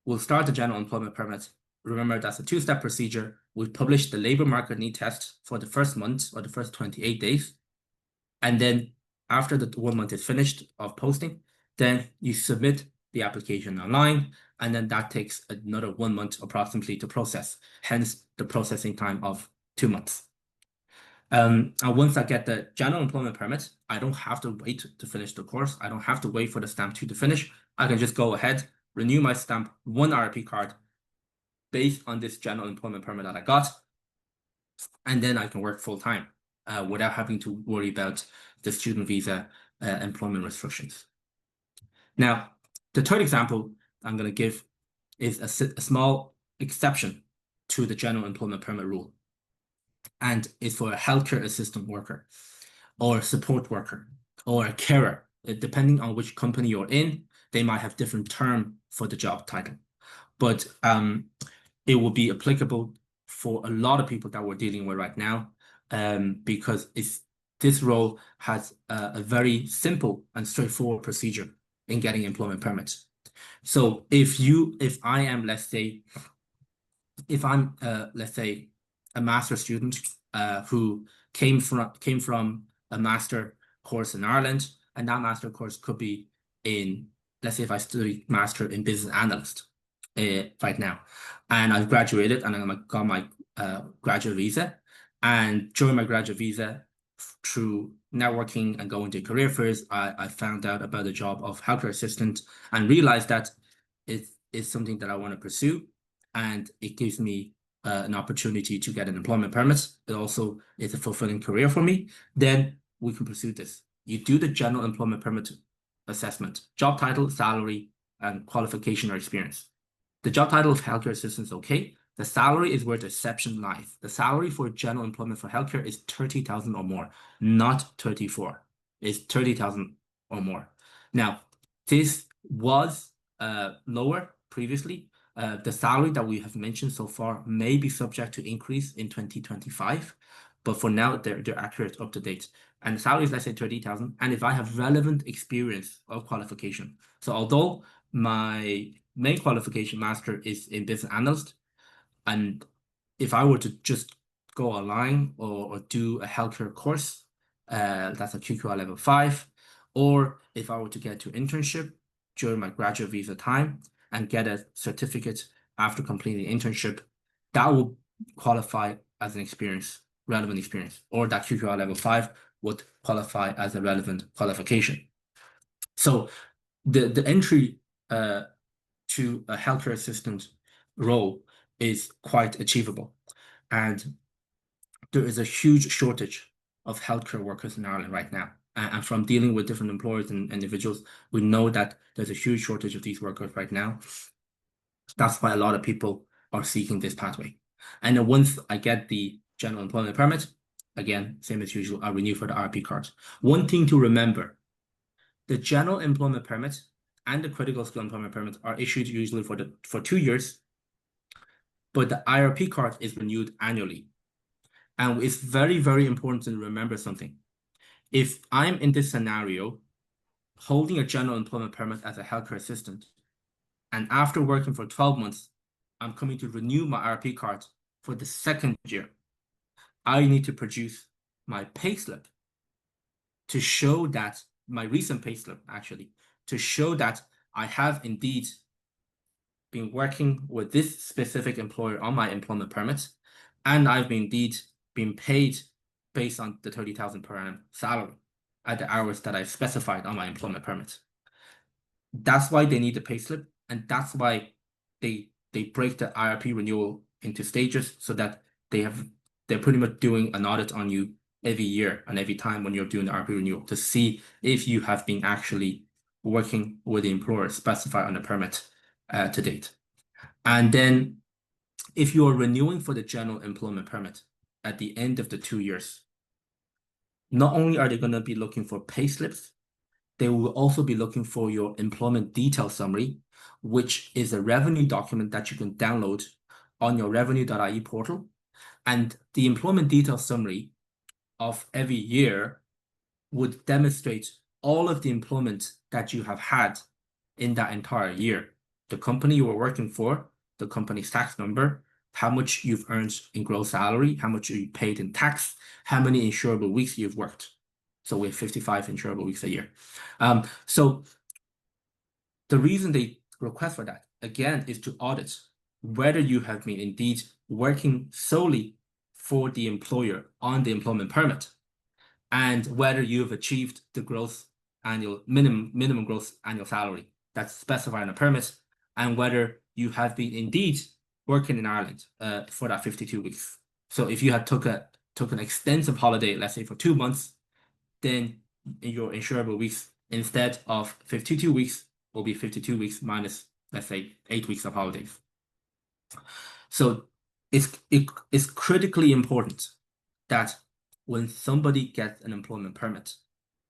we'll start the general employment permit. Remember, that's a 2-step procedure. We publish the labor market need test for the first month or the first 28 days. And then after the 1 month is finished of posting, then you submit the application online, and then that takes another 1 month approximately to process, hence the processing time of 2 months. And once I get the general employment permit, I don't have to wait to finish the course. I don't have to wait for the stamp 2 to finish. I can just go ahead, renew my stamp 1 IRP card based on this general employment permit that I got, and then I can work full time without having to worry about the student visa employment restrictions. Now, the third example I'm going to give is a small exception to the general employment permit rule. and it's for a healthcare assistant worker or support worker or a carer. Depending on which company you're in, they might have different term for the job title. But it will be applicable for a lot of people that we're dealing with right now, because this role has a very simple and straightforward procedure in getting employment permits. So if I am, let's say, a master student who came from a master course in Ireland, and that master course could be in, let's say, if I study master in business analyst right now, and I've graduated and I got my graduate visa, and during my graduate visa, through networking and going to career fairs, I found out about the job of healthcare assistant and realized that it's something that I want to pursue, and it gives me an opportunity to get an employment permit. It also is a fulfilling career for me. Then we can pursue this. You do the general employment permit assessment, job title, salary, and qualification or experience. The job title of healthcare assistant is okay. The salary is where the exception lies. The salary for general employment for healthcare is 30,000 or more, not 34. It's 30,000 or more. Now, this was lower previously. The salary that we have mentioned so far may be subject to increase in 2025, but for now, they're accurate, up to date. And the salary is, let's say, 30,000. And if I have relevant experience or qualification, so although my main qualification master is in business analyst, and if I were to just go online or do a healthcare course, that's a QQI level 5, or if I were to get to internship during my graduate visa time and get a certificate after completing the internship, that will qualify as an experience, relevant experience, or that QQI level 5 would qualify as a relevant qualification. So the entry to a healthcare assistant role is quite achievable. And there is a huge shortage of healthcare workers in Ireland right now. And from dealing with different employers and individuals, we know that there's a huge shortage of these workers right now. That's why a lot of people are seeking this pathway. And then once I get the general employment permit, again, same as usual, I renew for the RP card. One thing to remember, the general employment permit and the critical skill employment permit are issued usually for 2 years, but the IRP card is renewed annually. And it's very, very important to remember something. If I'm in this scenario, holding a general employment permit as a healthcare assistant, and after working for 12 months, I'm coming to renew my IRP card for the second year, I need to produce my payslip to show that, my recent payslip actually, to show that I have indeed been working with this specific employer on my employment permit, and I've indeed been paid based on the 30,000 per annum salary at the hours that I've specified on my employment permit. That's why they need the payslip, and that's why they break the IRP renewal into stages, so that they're pretty much doing an audit on you every year and every time when you're doing the IRP renewal to see if you have been actually working with the employer specified on the permit to date. And then if you are renewing for the general employment permit at the end of the 2 years, not only are they going to be looking for payslips, they will also be looking for your employment detail summary, which is a revenue document that you can download on your revenue.ie portal. And the employment detail summary of every year would demonstrate all of the employment that you have had in that entire year. The company you were working for, the company's tax number, how much you've earned in gross salary, how much you paid in tax, how many insurable weeks you've worked. So we have 55 insurable weeks a year. So the reason they request for that, again, is to audit whether you have been indeed working solely for the employer on the employment permit, and whether you have achieved the minimum gross annual salary that's specified in a permit, and whether you have been indeed working in Ireland for that 52 weeks. So if you had took an extensive holiday, let's say for 2 months, then your insurable weeks, instead of 52 weeks, will be 52 weeks minus, let's say, 8 weeks of holidays. So it's critically important that when somebody gets an employment permit,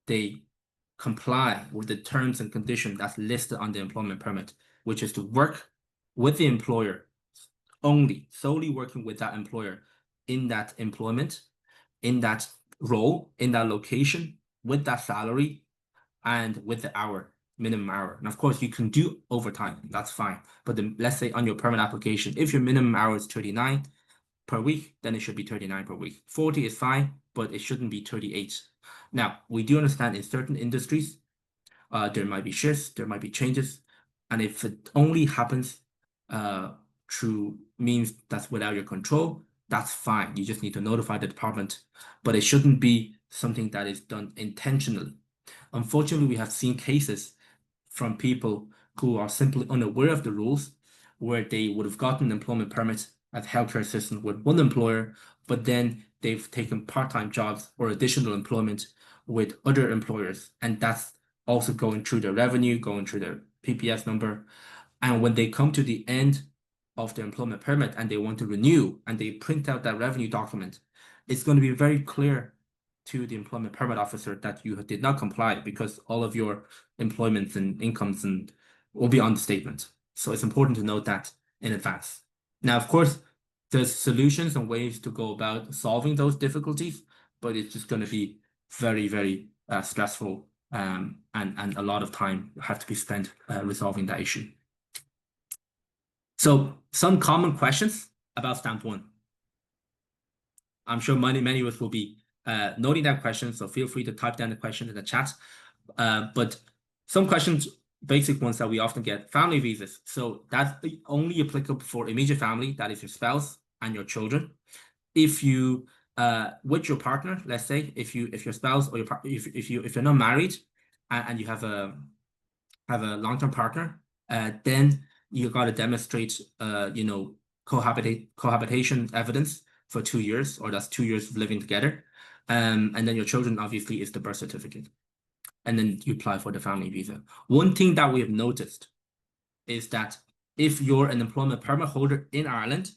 they comply with the terms and conditions that's listed on the employment permit, which is to work with the employer only, solely working with that employer in that employment, in that role, in that location, with that salary, and with the minimum hour. And of course, you can do overtime, that's fine. But let's say on your permit application, if your minimum hour is 39 per week, then it should be 39 per week. 40 is fine, but it shouldn't be 38. Now, we do understand in certain industries, there might be shifts, there might be changes. And if it only happens through means that's without your control, that's fine. You just need to notify the department, but it shouldn't be something that is done intentionally. Unfortunately, we have seen cases from people who are simply unaware of the rules, where they would have gotten an employment permit as a healthcare assistant with one employer, but then they've taken part-time jobs or additional employment with other employers. And that's also going through their revenue, going through their PPS number. And when they come to the end of their employment permit and they want to renew and they print out that revenue document, it's going to be very clear to the employment permit officer that you did not comply, because all of your employments and incomes and will be on the statement. So it's important to note that in advance. Now, of course, there's solutions and ways to go about solving those difficulties, but it's just going to be very, very stressful, and a lot of time have to be spent resolving that issue. So some common questions about Stamp 1. I'm sure many of us will be noting that question, so feel free to type down the question in the chat. But some questions, basic ones that we often get: family visas. So that's only applicable for immediate family, that is your spouse and your children. If you with your partner, let's say if your spouse or your if you're not married and you have a long-term partner, then you got to demonstrate cohabitation evidence for 2 years, or that's 2 years of living together. And then your children obviously is the birth certificate. And then you apply for the family visa. One thing that we have noticed is that if you're an employment permit holder in Ireland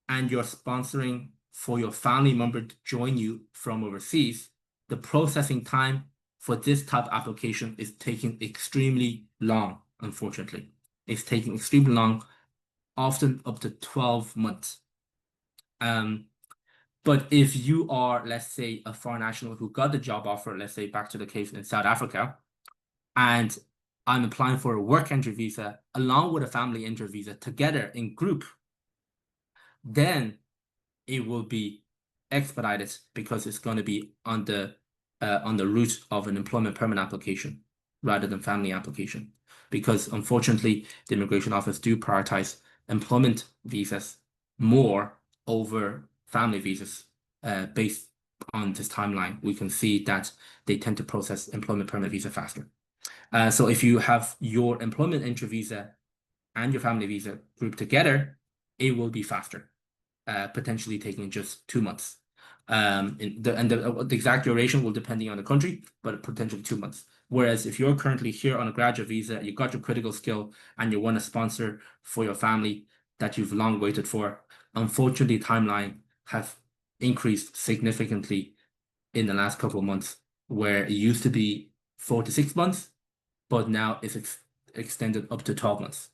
and you're sponsoring for your family member to join you from overseas, the processing time for this type of application is taking extremely long, unfortunately. It's taking extremely long, often up to 12 months. But if you are, let's say, a foreign national who got the job offer, let's say back to the case in South Africa, and I'm applying for a work entry visa along with a family entry visa together in group, then it will be expedited, because it's going to be on the route of an employment permit application rather than family application. Because unfortunately, the immigration office do prioritize employment visas more over family visas. Based on this timeline, we can see that they tend to process employment permit visa faster. So if you have your employment entry visa and your family visa grouped together, it will be faster, potentially taking just 2 months. The exact duration will depending on the country, but potentially 2 months. Whereas if you're currently here on a graduate visa, you got your critical skill, and you want a sponsor for your family that you've long waited for, unfortunately, timeline has increased significantly in the last couple of months, where it used to be 4 to 6 months, but now it's extended up to 12 months.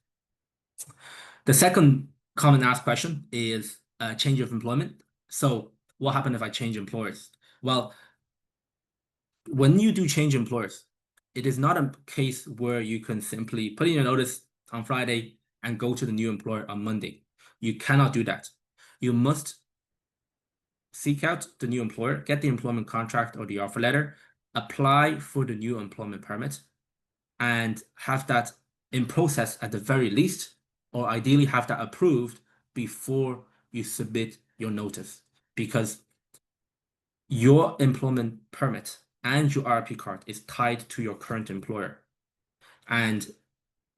The second common asked question is change of employment. So what happens if I change employers? Well, when you do change employers, it is not a case where you can simply put in your notice on Friday and go to the new employer on Monday. You cannot do that. You must seek out the new employer, get the employment contract or the offer letter, apply for the new employment permit, and have that in process at the very least, or ideally have that approved before you submit your notice. Because your employment permit and your RP card is tied to your current employer. And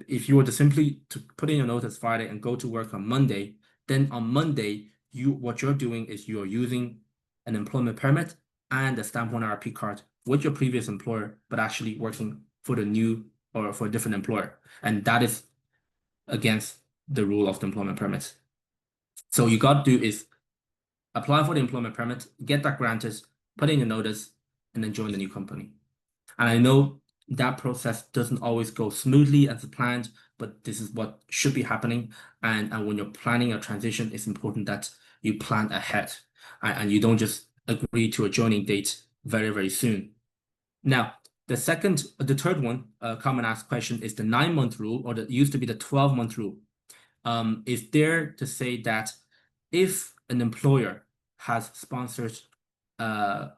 if you were to simply put in your notice Friday and go to work on Monday, then on Monday, what you're doing is you're using an employment permit and a Stamp 1 RP card with your previous employer, but actually working for the new or for a different employer. And that is against the rule of the employment permit. So you got to do is apply for the employment permit, get that granted, put in your notice, and then join the new company. And I know that process doesn't always go smoothly as planned, but this is what should be happening. And when you're planning a transition, it's important that you plan ahead and you don't just agree to a joining date very, very soon. Now, the third one, common asked question is the 9-month rule, or it used to be the 12-month rule. Is there to say that if an employer has sponsored, an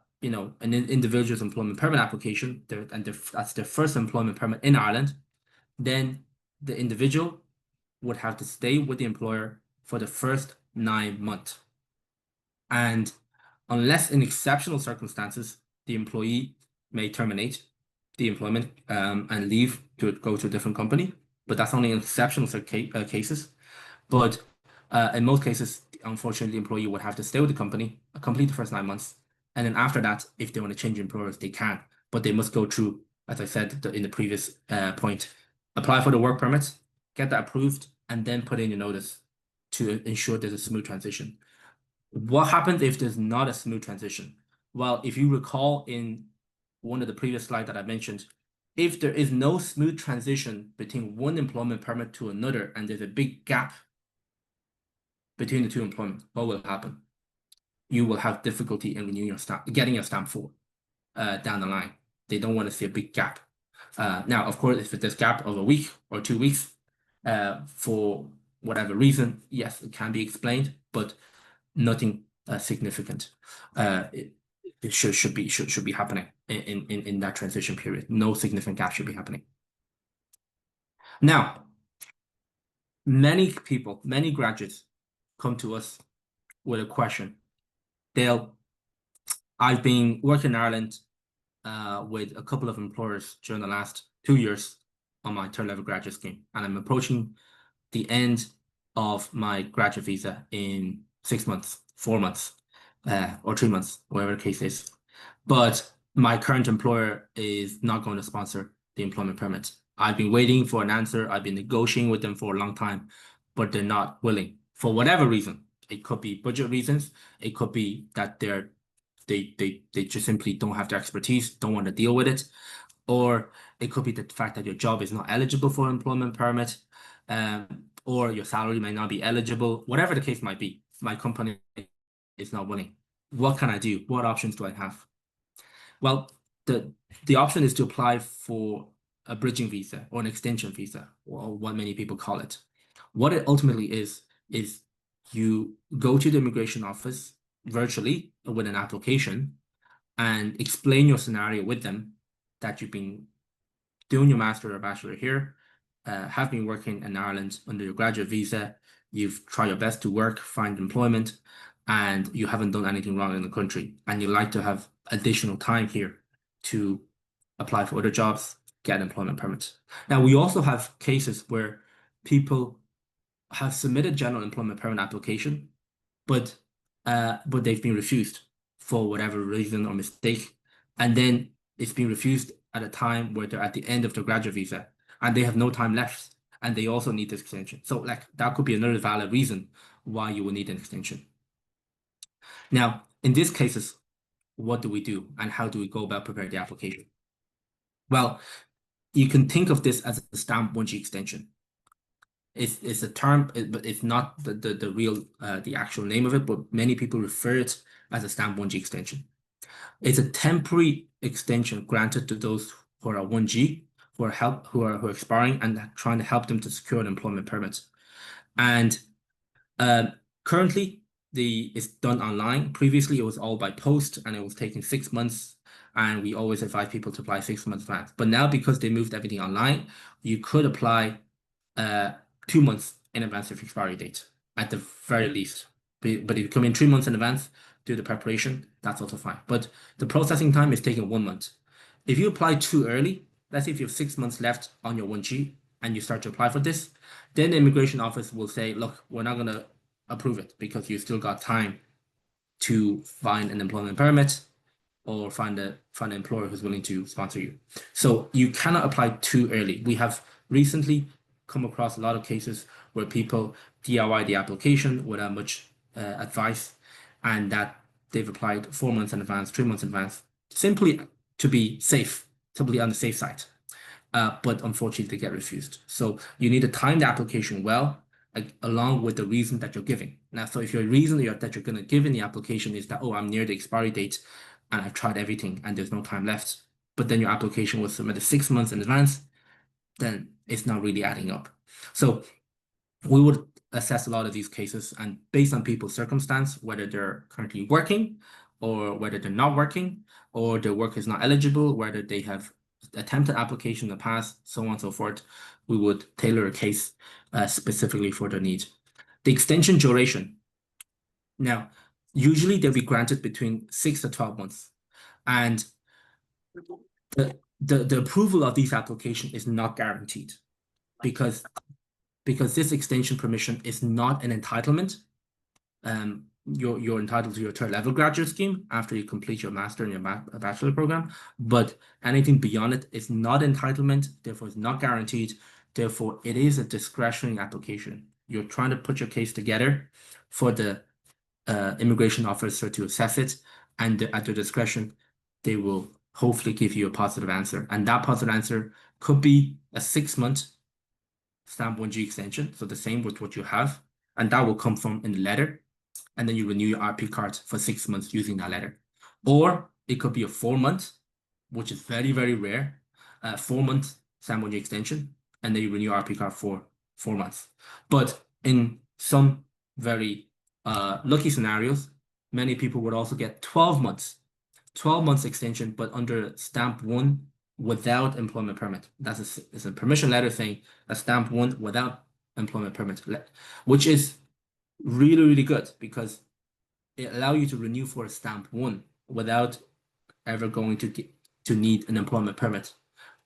individual's employment permit application, that's their first employment permit in Ireland, then the individual would have to stay with the employer for the first 9 months. And unless in exceptional circumstances, the employee may terminate the employment and leave to go to a different company, but that's only in exceptional cases. But in most cases, unfortunately, the employee would have to stay with the company, complete the first 9 months, and then after that, if they want to change employers, they can. But they must go through, as I said in the previous point, apply for the work permit, get that approved, and then put in your notice to ensure there's a smooth transition. What happens if there's not a smooth transition? Well, if you recall in one of the previous slides that I mentioned, if there is no smooth transition between one employment permit to another, and there's a big gap between the two employments, what will happen? You will have difficulty in renewing your stamp, getting your stamp 4 down the line. They don't want to see a big gap. Now, of course, if there's a gap of a week or 2 weeks for whatever reason, yes, it can be explained, but nothing significant. It should be happening in that transition period. No significant gap should be happening. Now, many people, many graduates come to us with a question. Dale, I've been working in Ireland with a couple of employers during the last 2 years on my third level graduate scheme, and I'm approaching the end of my graduate visa in 6 months, 4 months, or 3 months, whatever the case is. But my current employer is not going to sponsor the employment permit. I've been waiting for an answer. I've been negotiating with them for a long time, but they're not willing for whatever reason. It could be budget reasons. It could be that they just simply don't have the expertise, don't want to deal with it. Or it could be the fact that your job is not eligible for employment permit, or your salary may not be eligible, whatever the case might be. My company is not willing. What can I do? What options do I have? Well, the option is to apply for a bridging visa or an extension visa, or what many people call it. What it ultimately is you go to the immigration office virtually with an application and explain your scenario with them, that you've been doing your master or bachelor here, have been working in Ireland under your graduate visa, you've tried your best to work, find employment, and you haven't done anything wrong in the country, and you like to have additional time here to apply for other jobs, get employment permits. Now, we also have cases where people have submitted general employment permit application, but they've been refused for whatever reason or mistake, and then it's been refused at a time where they're at the end of their graduate visa and they have no time left, and they also need this extension. So that could be another valid reason why you will need an extension. Now, in these cases, what do we do and how do we go about preparing the application? Well, you can think of this as a stamp 1G extension. It's a term, but it's not the real the actual name of it, but many people refer it as a stamp 1G extension. It's a temporary extension granted to those who are 1G, who are expiring, and trying to help them to secure an employment permit. And currently, it's done online. Previously, it was all by post, and it was taking 6 months. And we always advise people to apply 6 months advance. But now, because they moved everything online, you could apply 2 months in advance of expiry date at the very least. But if you come in 3 months in advance, do the preparation, that's also fine. But the processing time is taking 1 month. If you apply too early, let's say if you have 6 months left on your 1G and you start to apply for this, then the immigration office will say, look, we're not going to approve it because you've still got time to find an employment permit or find an employer who's willing to sponsor you. So you cannot apply too early. We have recently come across a lot of cases where people DIY the application without much advice, and that they've applied 4 months in advance, 3 months in advance, simply to be safe, simply on the safe side. But unfortunately, they get refused. So you need to time the application well, along with the reason that you're giving. Now, so if your reason that you're going to give in the application is that, oh, I'm near the expiry date and I've tried everything and there's no time left, but then your application was submitted 6 months in advance, then it's not really adding up. So we would assess a lot of these cases, and based on people's circumstance, whether they're currently working or whether they're not working, or their work is not eligible, whether they have attempted application in the past, so on and so forth, we would tailor a case specifically for their need. The extension duration. Now, usually they'll be granted between 6 to 12 months. And the approval of these applications is not guaranteed because this extension permission is not an entitlement. You're entitled to your third level graduate scheme after you complete your master and your bachelor program, but anything beyond it is not entitlement, therefore it's not guaranteed, therefore it is a discretionary application. You're trying to put your case together for the immigration officer to assess it, and at their discretion, they will hopefully give you a positive answer. And that positive answer could be a 6-month stamp 1G extension, so the same with what you have, and that will come from in the letter, and then you renew your RP card for 6 months using that letter. Or it could be a 4-month, which is very, very rare, 4-month stamp 1G extension, and then you renew your RP card for 4 months. But in some very lucky scenarios, many people would also get 12 months extension, but under stamp 1 without employment permit. It's a permission letter saying a stamp 1 without employment permit, which is really, really good because it allows you to renew for a stamp 1 without ever going to need an employment permit.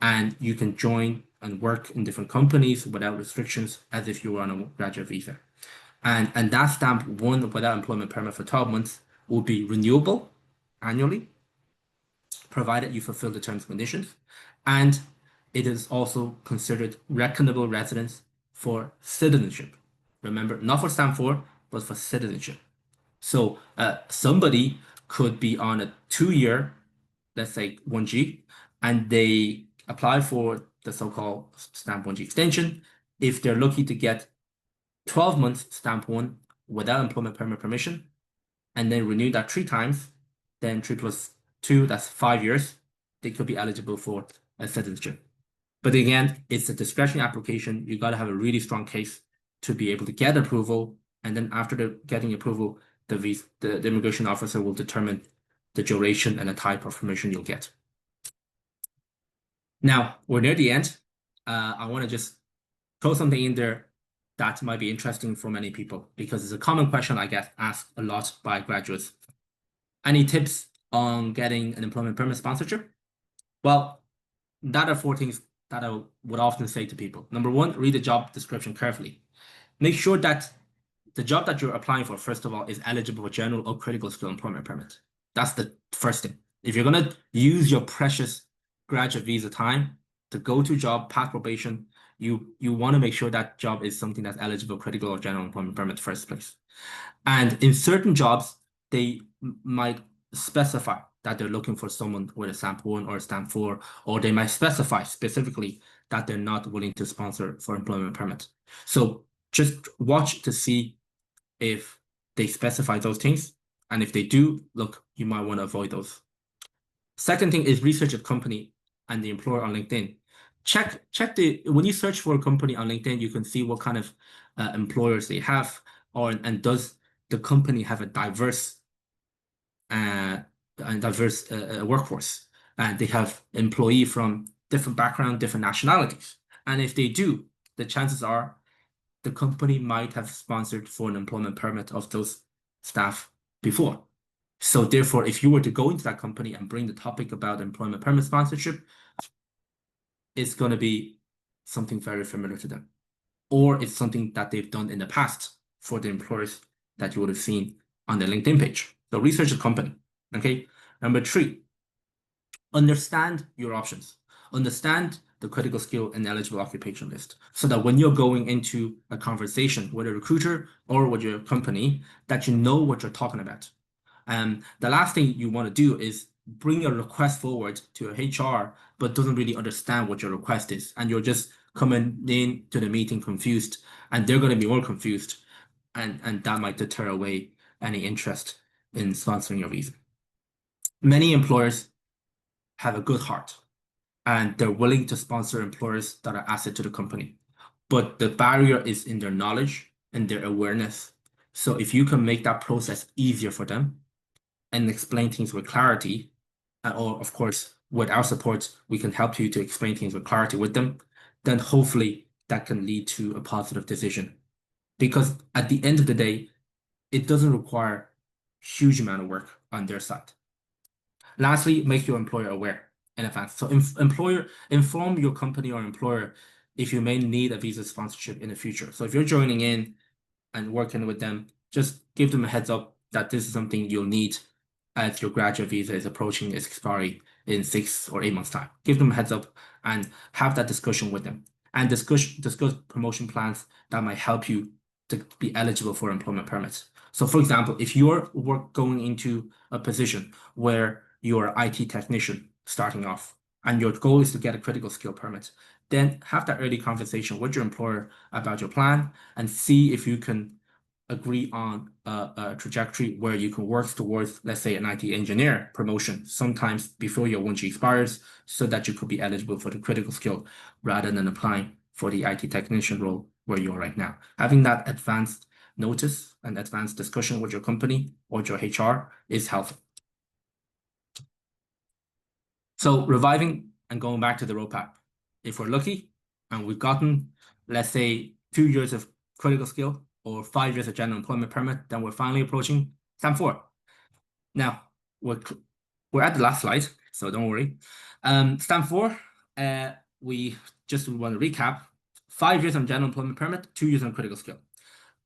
And you can join and work in different companies without restrictions as if you were on a graduate visa. And that stamp 1 without employment permit for 12 months will be renewable annually, provided you fulfill the terms and conditions. And it is also considered reckonable residence for citizenship. Remember, not for stamp 4, but for citizenship. So somebody could be on a 2-year, let's say 1G, and they apply for the so-called stamp 1G extension. If they're lucky to get 12 months stamp 1 without employment permit permission, and then renew that 3 times, then 3 plus 2, that's 5 years, they could be eligible for a citizenship. But again, it's a discretionary application. You got to have a really strong case to be able to get approval. And then after getting approval, the immigration officer will determine the duration and the type of permission you'll get. Now, we're near the end. I want to just throw something in there that might be interesting for many people because it's a common question I get asked a lot by graduates. Any tips on getting an employment permit sponsorship? Well, that are 4 things that I would often say to people. Number 1, read the job description carefully. Make sure that the job that you're applying for, first of all, is eligible for general or critical skill employment permit. That's the first thing. If you're going to use your precious graduate visa time to go to a job, pass probation, you want to make sure that job is something that's eligible, critical, or general employment permit in the first place. And in certain jobs, they might specify that they're looking for someone with a stamp 1 or a stamp 4, or they might specify specifically that they're not willing to sponsor for employment permit. So just watch to see if they specify those things. And if they do, look, you might want to avoid those. Second thing is research the company and the employer on LinkedIn. Check when you search for a company on LinkedIn, you can see what kind of employers they have, and does the company have a diverse workforce, and they have employee from different background, different nationalities. And if they do, the chances are the company might have sponsored for an employment permit of those staff before. So therefore, if you were to go into that company and bring the topic about employment permit sponsorship, it's going to be something very familiar to them, or it's something that they've done in the past for the employers that you would have seen on their LinkedIn page. So research the company. Okay. Number 3, understand your options. Understand the critical skill and eligible occupation list, so that when you're going into a conversation with a recruiter or with your company, that you know what you're talking about. The last thing you want to do is bring your request forward to your HR, but doesn't really understand what your request is. And you're just coming in to the meeting confused, and they're going to be more confused. And that might deter away any interest in sponsoring your visa. Many employers have a good heart, and they're willing to sponsor employers that are asset to the company. But the barrier is in their knowledge and their awareness. So if you can make that process easier for them and explain things with clarity, or of course, with our support, we can help you to explain things with clarity with them, then hopefully that can lead to a positive decision. Because at the end of the day, it doesn't require a huge amount of work on their side. Lastly, make your employer aware in advance. So inform your company or employer if you may need a visa sponsorship in the future. So if you're joining in and working with them, just give them a heads up that this is something you'll need as your graduate visa is approaching its expiry in 6 or 8 months' time. Give them a heads up and have that discussion with them, and discuss promotion plans that might help you to be eligible for employment permits. So for example, if you're going into a position where you're an IT technician starting off and your goal is to get a critical skill permit, then have that early conversation with your employer about your plan and see if you can agree on a trajectory where you can work towards, let's say, an IT engineer promotion sometimes before your 1G expires, so that you could be eligible for the critical skill rather than applying for the IT technician role where you are right now. Having that advanced notice and advanced discussion with your company or your HR is helpful. So reviving and going back to the roadmap. If we're lucky and we've gotten, let's say, 2 years of critical skill or 5 years of general employment permit, then we're finally approaching stamp 4. Now, we're at the last slide, so don't worry. Stamp 4, we just want to recap: 5 years on general employment permit, 2 years on critical skill.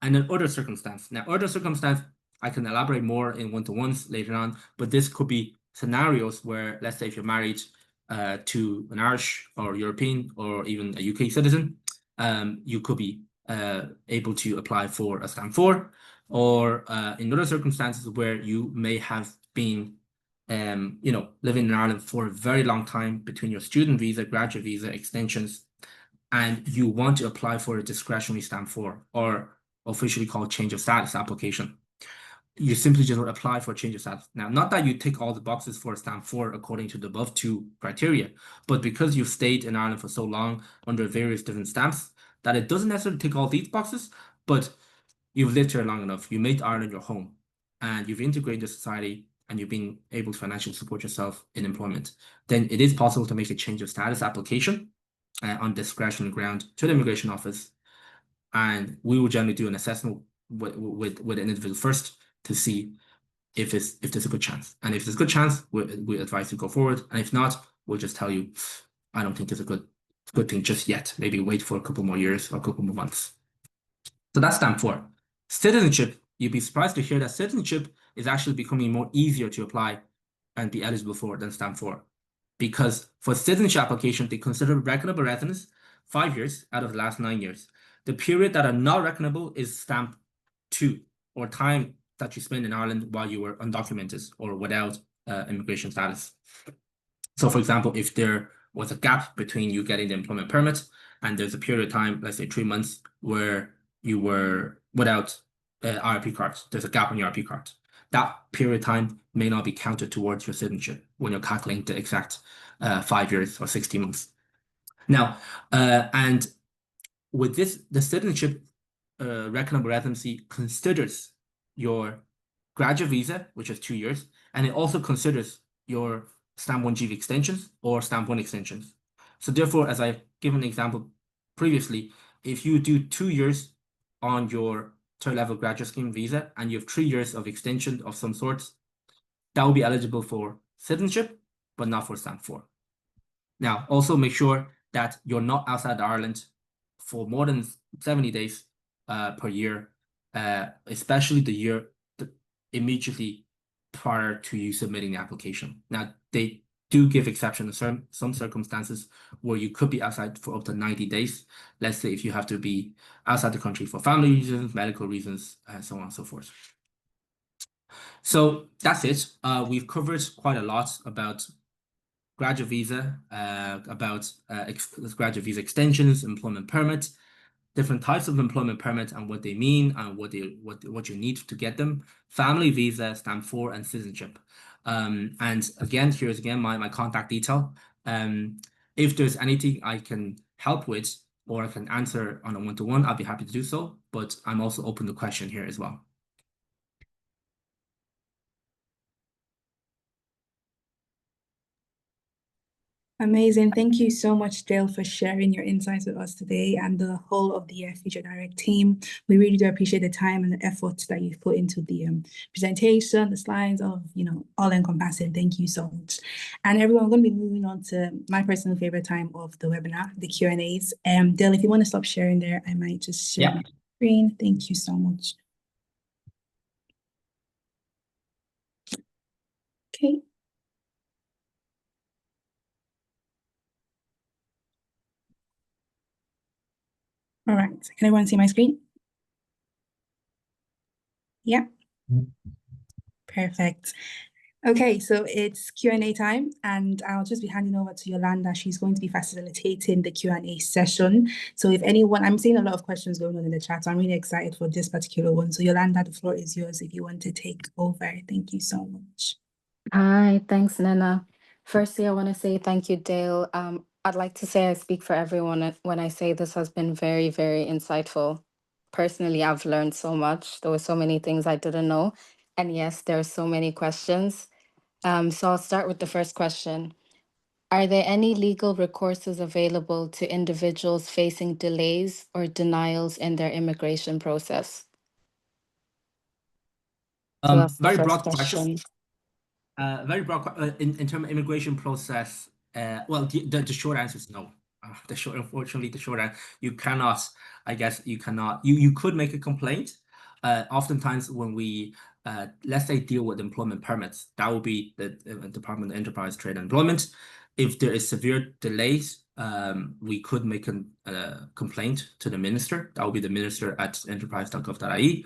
And then other circumstance. Now, other circumstance, I can elaborate more in one-to-ones later on, but this could be scenarios where, let's say, if you're married to an Irish or European or even a UK citizen, you could be able to apply for a stamp 4, or in other circumstances where you may have been living in Ireland for a very long time between your student visa, graduate visa, extensions, and you want to apply for a discretionary stamp 4, or officially called change of status application. You simply just apply for a change of status. Now, not that you tick all the boxes for a stamp 4 according to the above 2 criteria, but because you've stayed in Ireland for so long under various different stamps, that it doesn't necessarily tick all these boxes, but you've lived here long enough, you made Ireland your home, and you've integrated into society, and you've been able to financially support yourself in employment, then it is possible to make a change of status application on discretionary ground to the immigration office. And we will generally do an assessment with an individual first to see if there's a good chance. And if there's a good chance, we advise you go forward. And if not, we'll just tell you, I don't think it's a good thing just yet. Maybe wait for a couple more years or a couple more months. So that's stamp 4. Citizenship, you'd be surprised to hear that citizenship is actually becoming more easier to apply and be eligible for than stamp 4. Because for citizenship application, they consider reckonable residence 5 years out of the last 9 years. The period that are not reckonable is stamp 2, or time that you spend in Ireland while you were undocumented or without immigration status. So for example, if there was a gap between you getting the employment permit and there's a period of time, let's say 3 months, where you were without IRP card, there's a gap on your IRP card. That period of time may not be counted towards your citizenship when you're calculating the exact 5 years or 60 months. Now, and with this, the citizenship reckonable residency considers your graduate visa, which is 2 years, and it also considers your stamp 1G extensions or stamp 1 extensions. So therefore, as I've given an example previously, if you do 2 years on your third level graduate scheme visa and you have 3 years of extension of some sorts, that will be eligible for citizenship, but not for stamp 4. Now, also make sure that you're not outside Ireland for more than 70 days per year, especially the year immediately prior to you submitting the application. Now, they do give exceptions in some circumstances where you could be outside for up to 90 days. Let's say if you have to be outside the country for family reasons, medical reasons, and so on and so forth. So that's it. We've covered quite a lot about graduate visa, about graduate visa extensions, employment permits, different types of employment permits and what they mean and what you need to get them. Family visa, stamp 4, and citizenship. And again, here's again my contact detail. If there's anything I can help with or I can answer on a one-to-one, I'll be happy to do so. But I'm also open to question here as well. Amazing. Thank you so much, Dale, for sharing your insights with us today and the whole of the Future Direct team. We really do appreciate the time and the effort that you've put into the presentation, the slides of, all encompassing. Thank you so much. And everyone, we're going to be moving on to my personal favorite time of the webinar, the Q&As. Dale, if you want to stop sharing there, I might just share my screen. Thank you so much. Okay. All right. Can everyone see my screen? Yeah. Perfect. Okay, so it's Q&A time, and I'll just be handing over to Yolanda. She's going to be facilitating the Q&A session. So if anyone, I'm seeing a lot of questions going on in the chat, so I'm really excited for this particular one. So Yolanda, the floor is yours if you want to take over. Thank you so much. Hi, thanks, Nana. Firstly, I want to say thank you, Dale. I'd like to say I speak for everyone when I say this has been very, very insightful. Personally, I've learned so much. There were so many things I didn't know. And yes, there are so many questions. So I'll start with the first question. Are there any legal recourses available to individuals facing delays or denials in their immigration process? So that's the Very first broad question. question. Very broad in terms of immigration process. Well, the short answer is no. Unfortunately, the short answer, you cannot. I guess you cannot. You could make a complaint. Oftentimes, when we let's say deal with employment permits, that will be the Department of Enterprise, Trade, and Employment. If there is severe delays, we could make a complaint to the minister. That will be the minister at enterprise.gov.ie,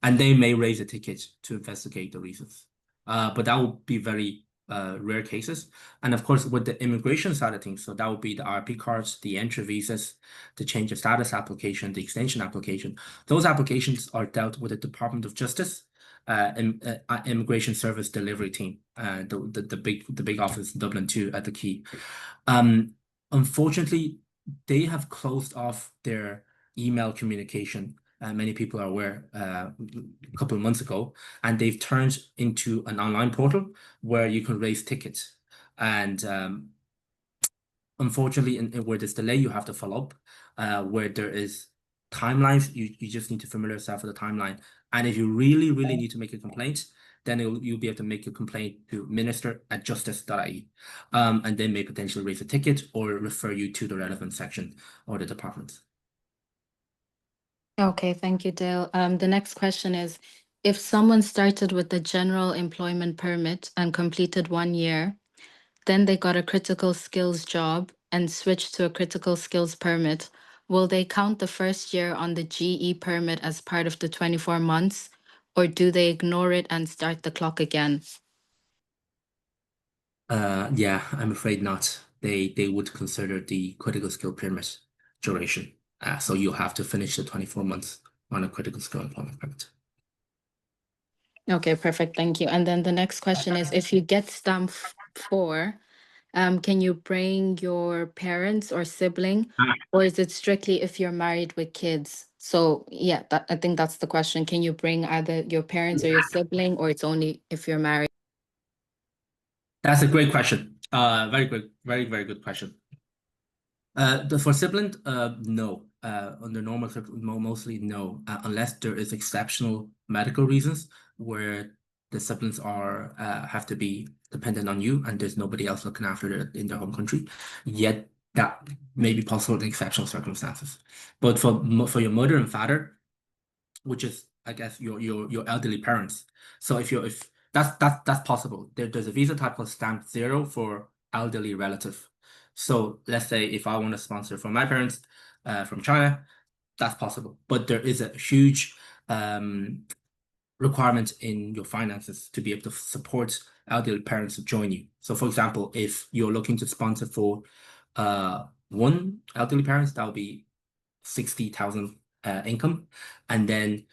and they may raise a ticket to investigate the reasons. But that will be very rare cases. And of course, with the immigration side of things, so that would be the RP cards, the entry visas, the change of status application, the extension application. Those applications are dealt with the Department of Justice, Immigration Service Delivery Team, the big office in Dublin 2 at the Key. Unfortunately, they have closed off their email communication. Many people are aware a couple of months ago, and they've turned into an online portal where you can raise tickets. And unfortunately, where there's delay, you have to follow up. Where there is timelines, you just need to familiar yourself with the timeline. And if you really, really need to make a complaint, then you'll be able to make a complaint to minister@justice.ie. And they may potentially raise a ticket or refer you to the relevant section or the department. Okay, thank you, Dale. The next question is, if someone started with the general employment permit and completed 1 year, then they got a critical skills job and switched to a critical skills permit, will they count the first year on the GE permit as part of the 24 months, or do they ignore it and start the clock again? Yeah, I'm afraid not. They would consider the critical skill permit duration. So you'll have to finish the 24 months on a critical skill employment permit. Okay, perfect. Thank you. And then the next question is, if you get stamp 4, can you bring your parents or sibling, or is it strictly if you're married with kids? So yeah, I think that's the question. Can you bring either your parents or your sibling, or it's only if you're married? That's a great question. Very good, very good question. For sibling, no. Under normal circumstances, mostly no, unless there is exceptional medical reasons where the siblings are have to be dependent on you and there's nobody else looking after it in their home country. Yet that may be possible in exceptional circumstances. But for your mother and father, which is I guess your elderly parents. So if that's possible. There's a visa type called stamp 0 for elderly relative. So let's say if I want to sponsor for my parents from China, that's possible. But there is a huge requirement in your finances to be able to support elderly parents to join you. So for example, if you're looking to sponsor for one elderly parent, that will be 60,000 income, and then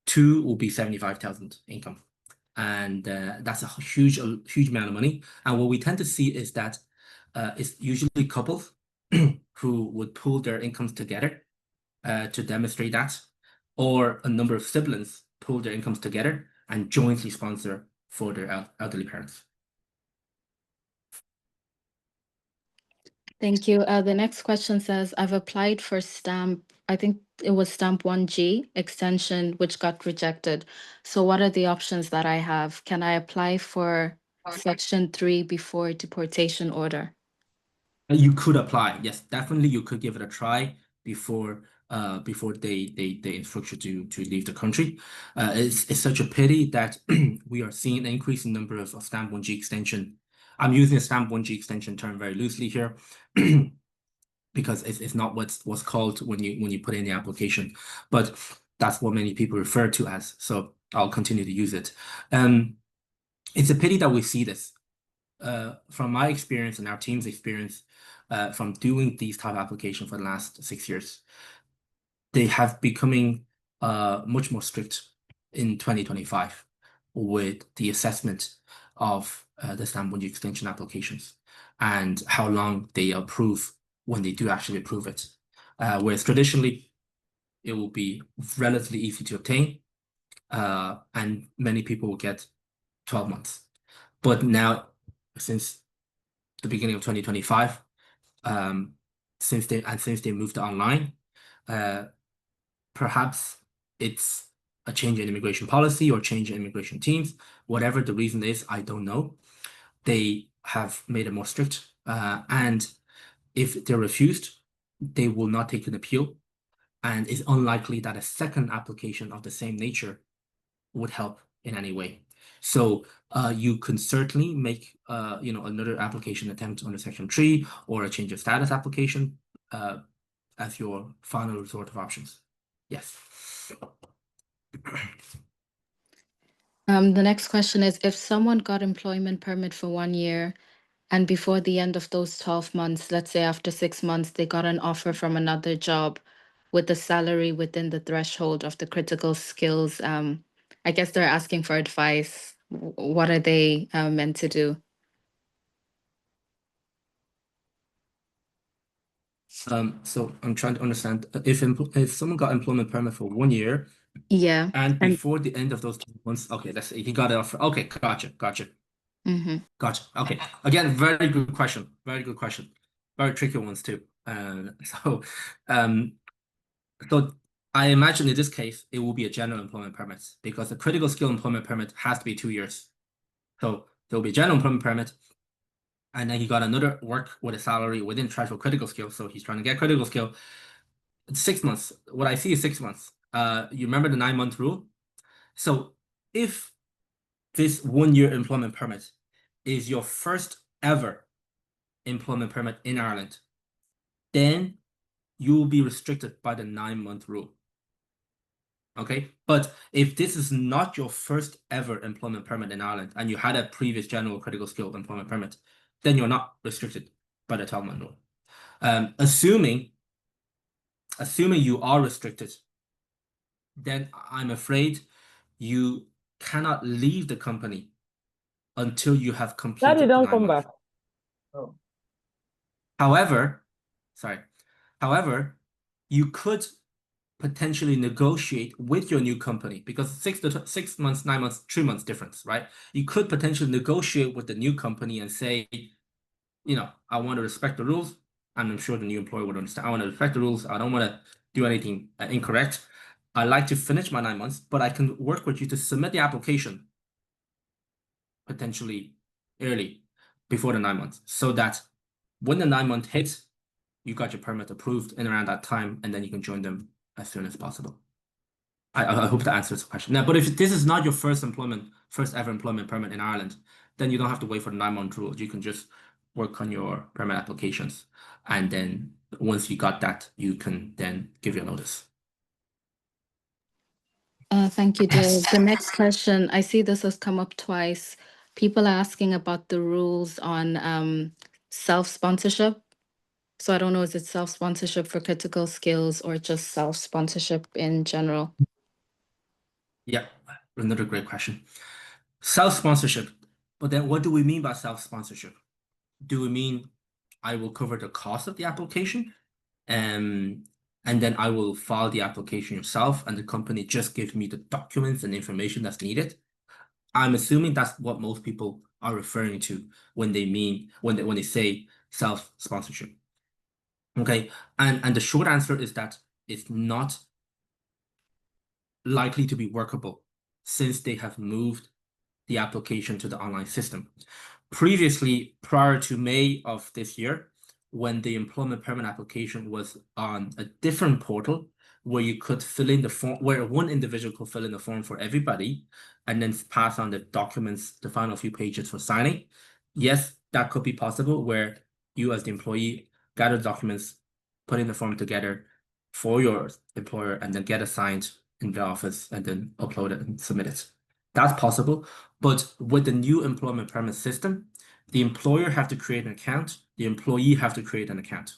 two will be 75,000 income. And that's a huge amount of money. And what we tend to see is that it's usually couples who would pool their incomes together to demonstrate that, or a number of siblings pool their incomes together and jointly sponsor for their elderly parents. Thank you. The next question says, I've applied for stamp, I think it was stamp 1G extension, which got rejected. So what are the options that I have? Can I apply for Section 3 before deportation order? You could apply, yes, definitely. You could give it a try before they instruct you to leave the country. It's such a pity that we are seeing an increasing number of stamp 1G extension. I'm using a stamp 1G extension term very loosely here because it's not what's called when you put in the application, but that's what many people refer to as. So I'll continue to use it. It's a pity that we see this. From my experience and our team's experience, from doing these type of applications for the last 6 years, they have becoming much more strict in 2025 with the assessment of the stamp 1G extension applications and how long they approve when they do actually approve it. Whereas traditionally, it will be relatively easy to obtain, and many people will get 12 months. But now, since the beginning of 2025, since they moved to online, perhaps it's a change in immigration policy or change in immigration teams. Whatever the reason is, I don't know. They have made it more strict, and if they're refused, they will not take an appeal, and it's unlikely that a second application of the same nature would help in any way. So you can certainly make another application attempt under Section 3 or a change of status application as your final resort of options. Yes. The next question is, if someone got employment permit for 1 year and before the end of those 12 months, let's say after 6 months, they got an offer from another job with the salary within the threshold of the critical skills, I guess they're asking for advice. What are they meant to do? So I'm trying to understand if someone got employment permit for 1 year, Yeah. and before the end of those 2 months, okay, let's say he got it off. Okay, gotcha. Mm-hmm. Gotcha. Okay. Again, very good question. Very good question. Very tricky ones too. So I imagine in this case, it will be a general employment permit because the critical skill employment permit has to be 2 years. So there will be a general employment permit, and then he got another work with a salary within threshold critical skill. So he's trying to get critical skill. It's 6 months. What I see is 6 months. You remember the 9-month rule? So if this 1 year employment permit is your first ever employment permit in Ireland, then you will be restricted by the 9-month rule. Okay, but if this is not your first ever employment permit in Ireland and you had a previous general critical skill employment permit, then you're not restricted by the 12-month rule. Assuming you are restricted, then I'm afraid you cannot leave the company until you have completed Daddy, the don't 9 come months. back. Oh. However, you could potentially negotiate with your new company because 6 months, 9 months, 3 months difference, right? You could potentially negotiate with the new company and say, I want to respect the rules, and I'm sure the new employer would understand. I want to respect the rules. I don't want to do anything incorrect. I like to finish my 9 months, but I can work with you to submit the application potentially early before the 9 months, so that when the 9-month hits, you got your permit approved in around that time, and then you can join them as soon as possible. I hope that answers the question. Now, but if this is not your first ever employment permit in Ireland, then you don't have to wait for the 9-month rule. You can just work on your permit applications, and then once you got that, you can then give your notice. Thank you, Dale. Yes. The next question, I see this has come up twice. People are asking about the rules on self-sponsorship. So I don't know, is it self-sponsorship for critical skills or just self-sponsorship in general? Yeah, another great question. Self-sponsorship. But then what do we mean by self-sponsorship? Do we mean I will cover the cost of the application? And then I will file the application yourself, and the company just gives me the documents and information that's needed. I'm assuming that's what most people are referring to when they say self-sponsorship. Okay, and the short answer is that it's not likely to be workable since they have moved the application to the online system. Previously, prior to May of this year, when the employment permit application was on a different portal where you could fill in the form, where one individual could fill in the form for everybody and then pass on the documents, the final few pages for signing. Yes, that could be possible where you as the employee gather documents, put in the form together for your employer, and then get assigned in the office and then upload it and submit it. That's possible. But with the new employment permit system, the employer have to create an account, the employee have to create an account.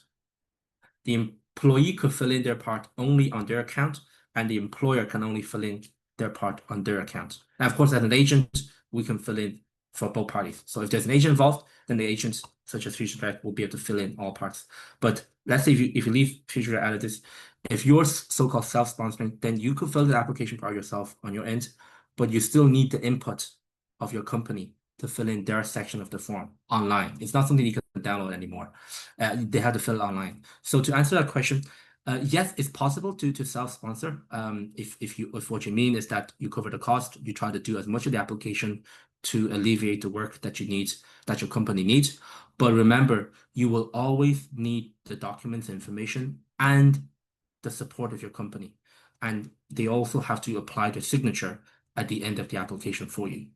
The employee could fill in their part only on their account, and the employer can only fill in their part on their account. And of course, as an agent, we can fill in for both parties. So if there's an agent involved, then the agent, such as Future Direct, will be able to fill in all parts. But let's say if you leave Future Direct out of this, if you're so-called self-sponsoring, then you could fill the application part yourself on your end, but you still need the input of your company to fill in their section of the form online. It's not something you can download anymore. They have to fill it online. So to answer that question, yes, it's possible to self-sponsor. If what you mean is that you cover the cost, you try to do as much of the application to alleviate the work that you need, that your company needs. But remember, you will always need the documents, information, and the support of your company. And they also have to apply their signature at the end of the application for you.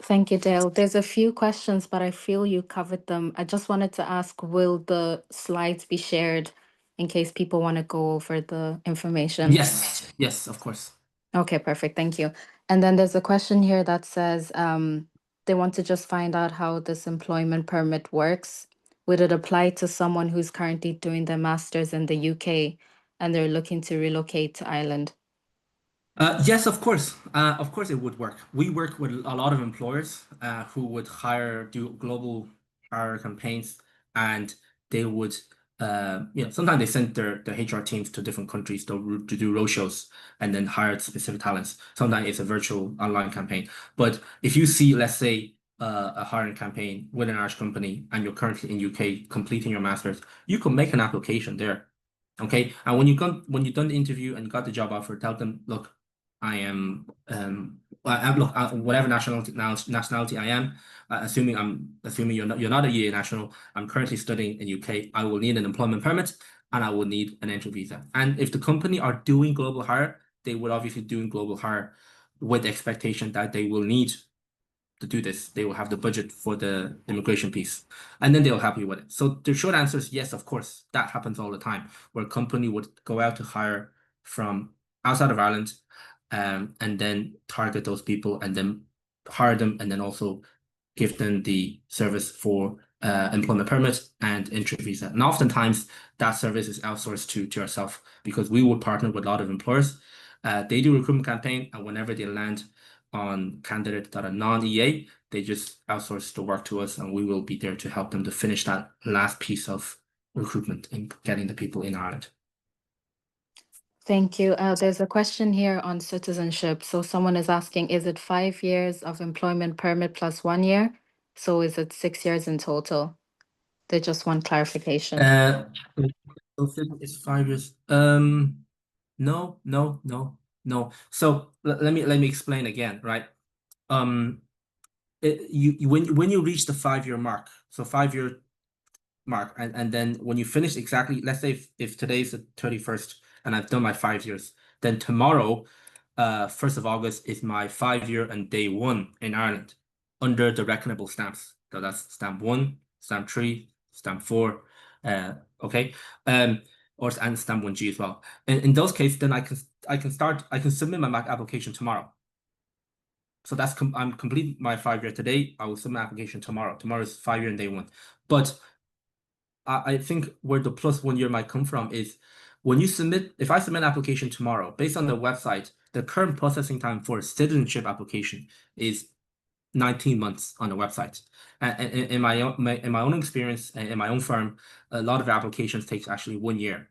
Thank you, Dale. There's a few questions, but I feel you covered them. I just wanted to ask, will the slides be shared in case people want to go over the information? Yes, yes, of course. Okay, perfect. Thank you. And then there's a question here that says they want to just find out how this employment permit works. Would it apply to someone who's currently doing their master's in the UK and they're looking to relocate to Ireland? Yes, of course. Of course, it would work. We work with a lot of employers who would do global hire campaigns, and they would, sometimes they send their HR teams to different countries to do roadshows and then hire specific talents. Sometimes it's a virtual online campaign. But if you see, let's say, a hiring campaign with an Irish company and you're currently in UK completing your master's, you can make an application there. Okay, and when you've done the interview and you got the job offer, tell them, look, I am whatever nationality I am, assuming you're not a EA national. I'm currently studying in UK. I will need an employment permit and I will need an entry visa. And if the company are doing global hire, they would obviously doing global hire with the expectation that they will need to do this. They will have the budget for the immigration piece, and then they'll help you with it. So the short answer is yes, of course, that happens all the time, where a company would go out to hire from outside of Ireland, and then target those people and then hire them and then also give them the service for employment permit and entry visa. And oftentimes that service is outsourced to yourself because we would partner with a lot of employers. They do a recruitment campaign, and whenever they land on candidates that are non-EA, they just outsource the work to us, and we will be there to help them to finish that last piece of recruitment and getting the people in Ireland. Thank you. There's a question here on citizenship. So someone is asking, is it 5 years of employment permit plus 1 year? So is it 6 years in total? They just want clarification. It's 5 years. No. So let me explain again, right? When you reach the 5-year mark, so 5-year mark, and then when you finish exactly, let's say if today's the 31st and I've done my 5 years, then tomorrow, 1st of August is my 5-year and day 1 in Ireland under the reckonable stamps. So that's stamp 1, stamp 3, stamp 4. Okay. and stamp 1G as well. And in those cases, then I can submit my application tomorrow. So that's I'm complete my 5 year today. I will submit my application tomorrow. Tomorrow is 5 year and day 1. But I think where the +1 year might come from is when you submit, if I submit an application tomorrow, based on the website, the current processing time for a citizenship application is 19 months on the website. And in my own experience and in my own firm, a lot of applications take actually 1 year.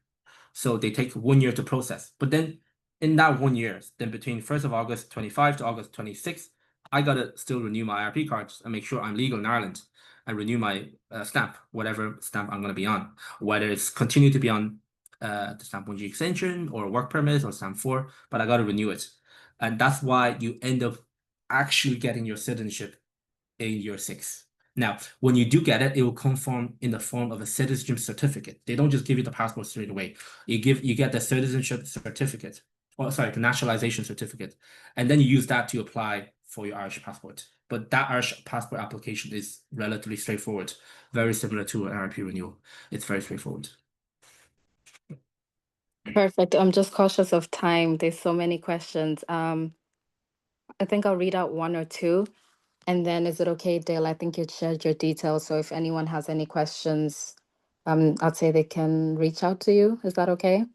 So they take 1 year to process. But then in that 1 year, then between 1st of August 25 to August 26, I gotta still renew my IRP cards and make sure I'm legal in Ireland and renew my stamp, whatever stamp I'm gonna be on, whether it's continue to be on the stamp 1G extension or work permit or stamp 4, but I gotta renew it. And that's why you end up actually getting your citizenship in year 6. Now, when you do get it, it will come in the form of a citizenship certificate. They don't just give you the passport straight away. You get the citizenship certificate, or sorry, the naturalization certificate, and then you use that to apply for your Irish passport. But that Irish passport application is relatively straightforward, very similar to an IRP renewal. It's very straightforward. Perfect. I'm just cautious of time. There's so many questions. I think I'll read out 1 or 2. And then is it okay, Dale? I think you'd shared your details. So if anyone has any questions, I'd say they can reach out to you. Is that okay?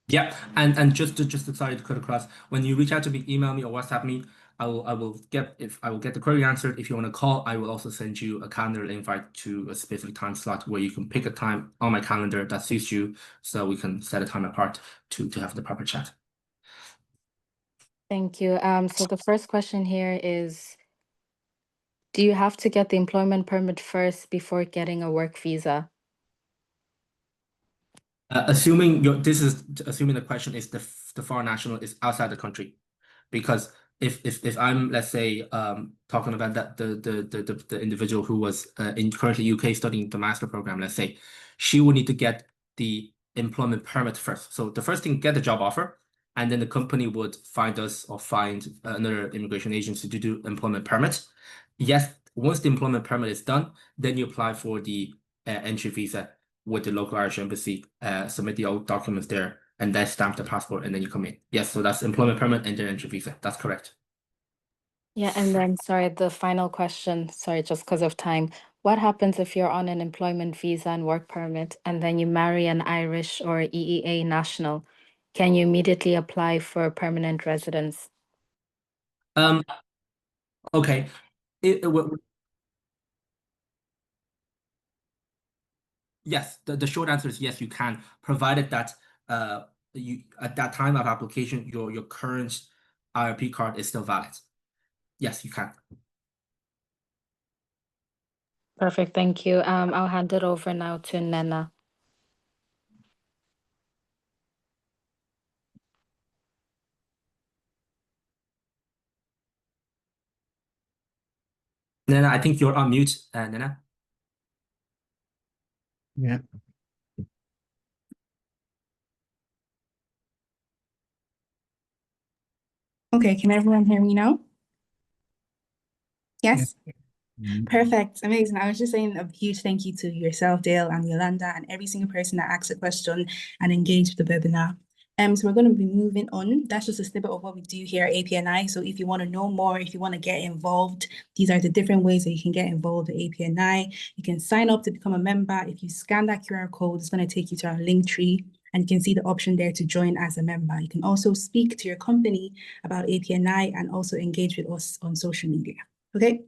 Yeah, and just sorry to cut across. When you reach out to me, email me or WhatsApp me, I will get the query answered. If you want to call, I will also send you a calendar invite to a specific time slot where you can pick a time on my calendar that suits you, so we can set a time apart to have the proper chat. Thank you. So the first question here is, do you have to get the employment permit first before getting a work visa? Assuming the question is the foreign national is outside the country, because if I'm, let's say, talking about that the individual who was in currently UK studying the master program, let's say, she would need to get the employment permit first. So the first thing, get the job offer, and then the company would find us or find another immigration agency to do employment permit. Yes, once the employment permit is done, then you apply for the entry visa with the local Irish embassy, submit the old documents there, and then stamp the passport, and then you come in. Yes, so that's employment permit and then entry visa. That's correct. Yeah, and then, sorry, the final question, sorry, just because of time. What happens if you're on an employment visa and work permit, and then you marry an Irish or EEA national? Can you immediately apply for permanent residence? Okay. Yes, the short answer is yes, you can, provided that you at that time of application, your current IRP card is still valid. Yes, you can. Perfect, thank you. I'll hand it over now to Nena. Nena, I think you're on mute, Nena. Yeah. Okay, can everyone hear me now? Yes? Perfect, amazing. I was just saying a huge thank you to yourself, Dale, and Yolanda, and every single person that asked a question and engaged with the webinar. So we're going to be moving on. That's just a snippet of what we do here at APNI. So if you want to know more, if you want to get involved, these are the different ways that you can get involved with APNI. You can sign up to become a member. If you scan that QR code, it's going to take you to our link tree, and you can see the option there to join as a member. You can also speak to your company about APNI and also engage with us on social media. Okay.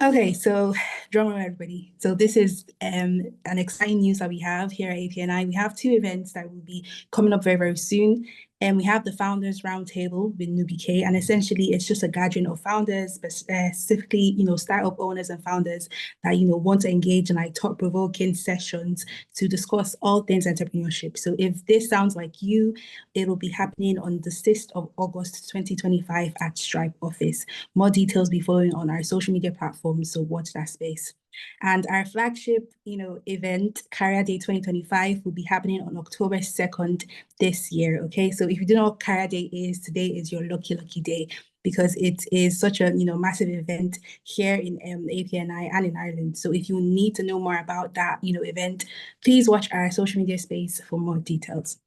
Okay, so drum roll, everybody. So this is an exciting news that we have here at APNI. We have 2 events that will be coming up very, very soon. And we have the Founders Roundtable with NubiK, and essentially it's just a gathering of founders, but specifically, startup owners and founders that, want to engage in like thought-provoking sessions to discuss all things entrepreneurship. So if this sounds like you, it'll be happening on the 6th of August, 2025 at Stripe office. More details be following on our social media platforms, so watch that space. And our flagship, event, Career Day 2025, will be happening on October 2nd this year. Okay, so if you don't know what Career Day is, today is your lucky day. because it is such a massive event here in APNI and in Ireland. So if you need to know more about that event, please watch our social media space for more details.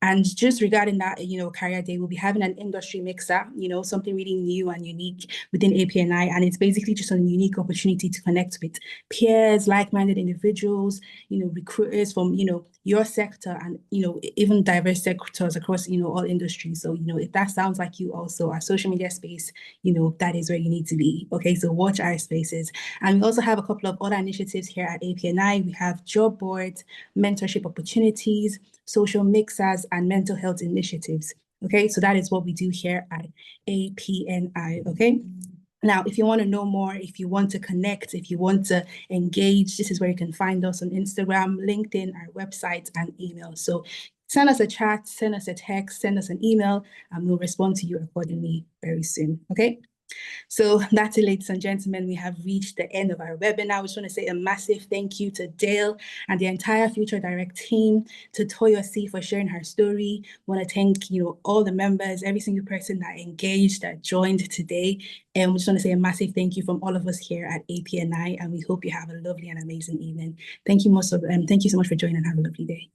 And just regarding that, career day, we'll be having an industry mixer, something really new and unique within APNI. And it's basically just a unique opportunity to connect with peers, like-minded individuals, recruiters from, your sector and, even diverse sectors across, all industries. So, if that sounds like you also, our social media space, that is where you need to be. Okay, so watch our spaces. And we also have a couple of other initiatives here at APNI. We have job boards, mentorship opportunities, social mixers, and mental health initiatives. Okay, so that is what we do here at APNI. Okay. Now, if you want to know more, if you want to connect, if you want to engage, this is where you can find us on Instagram, LinkedIn, our website, and email. So send us a chat, send us a text, send us an email, and we'll respond to you accordingly very soon. Okay. So that's it, ladies and gentlemen. We have reached the end of our webinar. We just want to say a massive thank you to Dale and the entire Future Direct team, to Toyosi for sharing her story. We want to thank all the members, every single person that engaged, that joined today. And we just want to say a massive thank you from all of us here at APNI, and we hope you have a lovely and amazing evening. Thank you so much for joining, and have a lovely day.